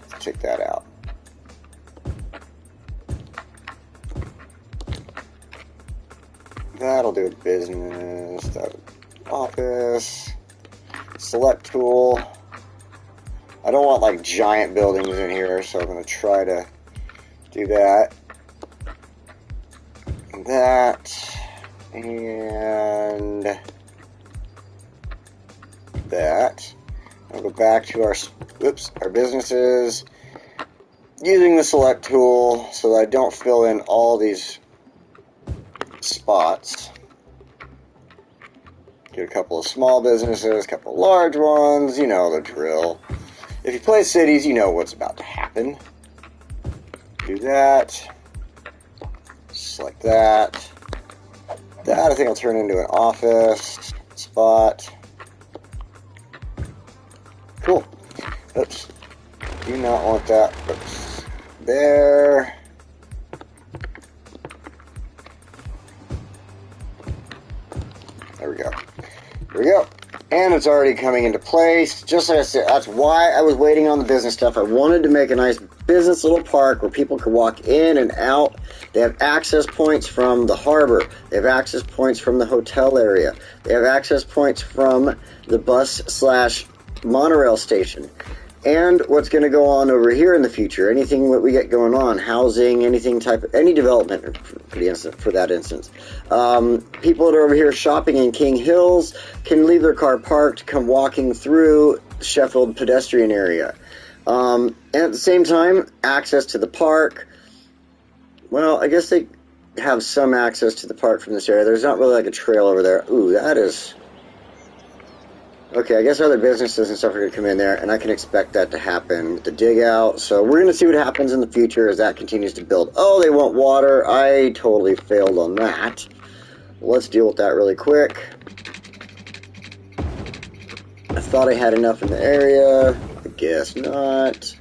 let's take that out. That'll do a business. That'll office. Select tool. I don't want like giant buildings in here, so I'm going to try to do that. That. And that. I'll go back to our businesses. Using the select tool so that I don't fill in all these spots. Get a couple of small businesses, a couple of large ones, you know the drill. If you play cities, you know what's about to happen. Do that. Select that. That I think I'll turn into an office spot. Cool. Oops. Do not want that. Oops. There. There we go. Here we go. And it's already coming into place. Just like I said, that's why I was waiting on the business stuff. I wanted to make a nice business little park where people could walk in and out. They have access points from the harbor. They have access points from the hotel area. They have access points from the bus/monorail station. And what's going to go on over here in the future, anything that we get going on, housing, any development for that instance. People that are over here shopping in King Hills can leave their car parked, come walking through Sheffield pedestrian area. And at the same time, access to the park. Well, I guess they have some access to the park from this area. There's not really like a trail over there. Ooh, that is... Okay, I guess other businesses and stuff are going to come in there, and I can expect that to happen with the dig out. So we're going to see what happens in the future as that continues to build. Oh, they want water. I totally failed on that. Let's deal with that really quick. I thought I had enough in the area. I guess not.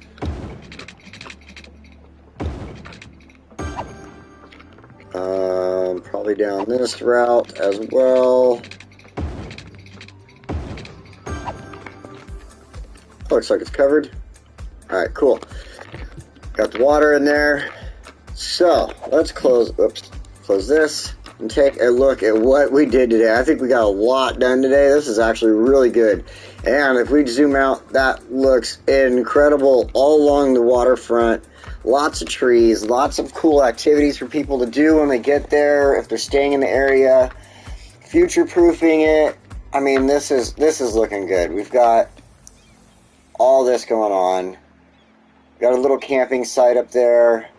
Probably down this route as well. Looks like it's covered. Alright, cool. Got the water in there. So, let's close this. and take a look at what we did today. I think we got a lot done today. This is actually really good. And if we zoom out, that looks incredible all along the waterfront. Lots of trees, lots of cool activities for people to do when they get there, if they're staying in the area. Future-proofing it. I mean, this is looking good. We've got all this going on. Got a little camping site up there.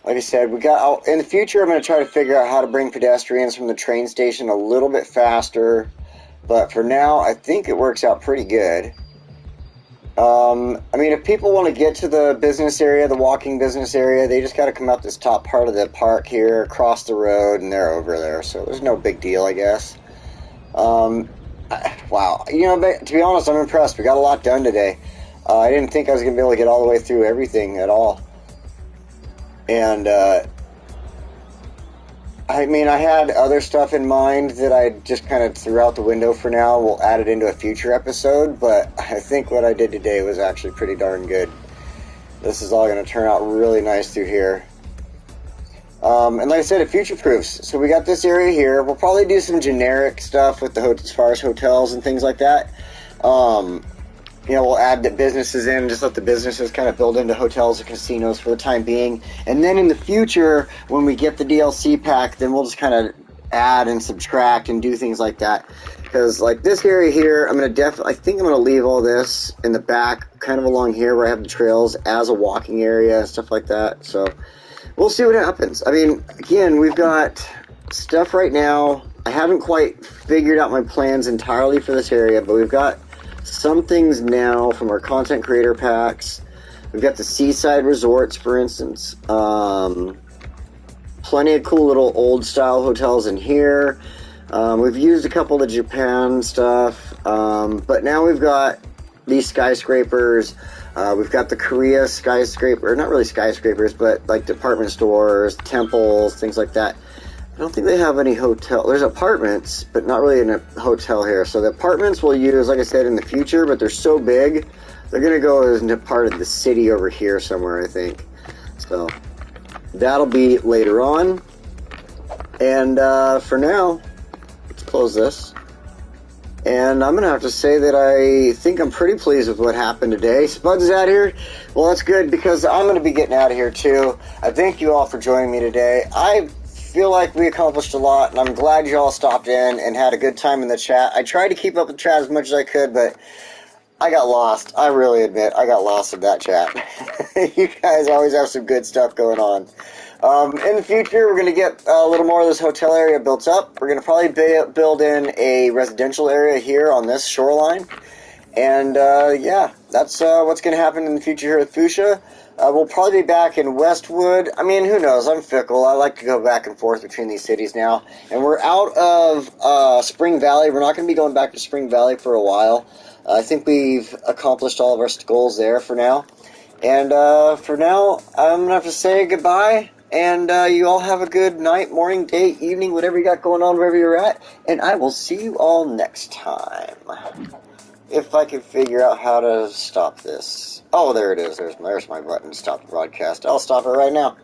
Like I said, we got in the future. I'm going to try to figure out how to bring pedestrians from the train station a little bit faster. But for now, I think it works out pretty good. I mean, if people want to get to the business area, the walking business area, they just got to come up this top part of the park here, cross the road, and they're over there. So there's no big deal, I guess. Wow. You know, to be honest, I'm impressed. We got a lot done today. I didn't think I was going to be able to get all the way through everything at all. And, I mean, I had other stuff in mind that I just kind of threw out the window for now. We'll add it into a future episode, but I think what I did today was actually pretty darn good. This is all going to turn out really nice through here. And like I said, it future-proofs. So we got this area here. We'll probably do some generic stuff with as far as hotels and things like that. You know, we'll add the businesses in, just let the businesses kind of build into hotels and casinos for the time being. And then in the future, when we get the DLC pack, then we'll just kind of add and subtract and do things like that. Because like this area here, I think I'm going to leave all this in the back, kind of along here where I have the trails as a walking area and stuff like that. So we'll see what happens. I mean, again, we've got stuff right now. I haven't quite figured out my plans entirely for this area, but we've got some things now from our content creator packs. We've got the seaside resorts, for instance. Plenty of cool little old style hotels in here. We've used a couple of Japan stuff, but now we've got these skyscrapers. We've got the Korea skyscraper, not really skyscrapers, but like department stores, temples, things like that. I don't think they have any hotel. There's apartments, but not really in a hotel here. So the apartments we'll use, like I said, in the future, but they're so big, they're going to go as into part of the city over here somewhere, I think. So that'll be later on. And for now, let's close this. And I'm going to have to say that I think I'm pretty pleased with what happened today. Spuds is out here. Well, that's good because I'm going to be getting out of here too. I thank you all for joining me today. I feel like we accomplished a lot, and I'm glad you all stopped in and had a good time in the chat. I tried to keep up with the chat as much as I could, but I got lost. I really admit, I got lost in that chat. You guys always have some good stuff going on. In the future, we're going to get a little more of this hotel area built up. We're going to probably build in a residential area here on this shoreline. And, yeah, that's what's going to happen in the future here with Foosha. We'll probably be back in Westwood. I mean, who knows? I'm fickle. I like to go back and forth between these cities now. And we're out of Spring Valley. We're not going to be going back to Spring Valley for a while. I think we've accomplished all of our goals there for now. And for now, I'm going to have to say goodbye. And you all have a good night, morning, day, evening, whatever you got going on, wherever you're at. And I will see you all next time. If I can figure out how to stop this. Oh, there it is. There's my button to stop the broadcast. I'll stop it right now.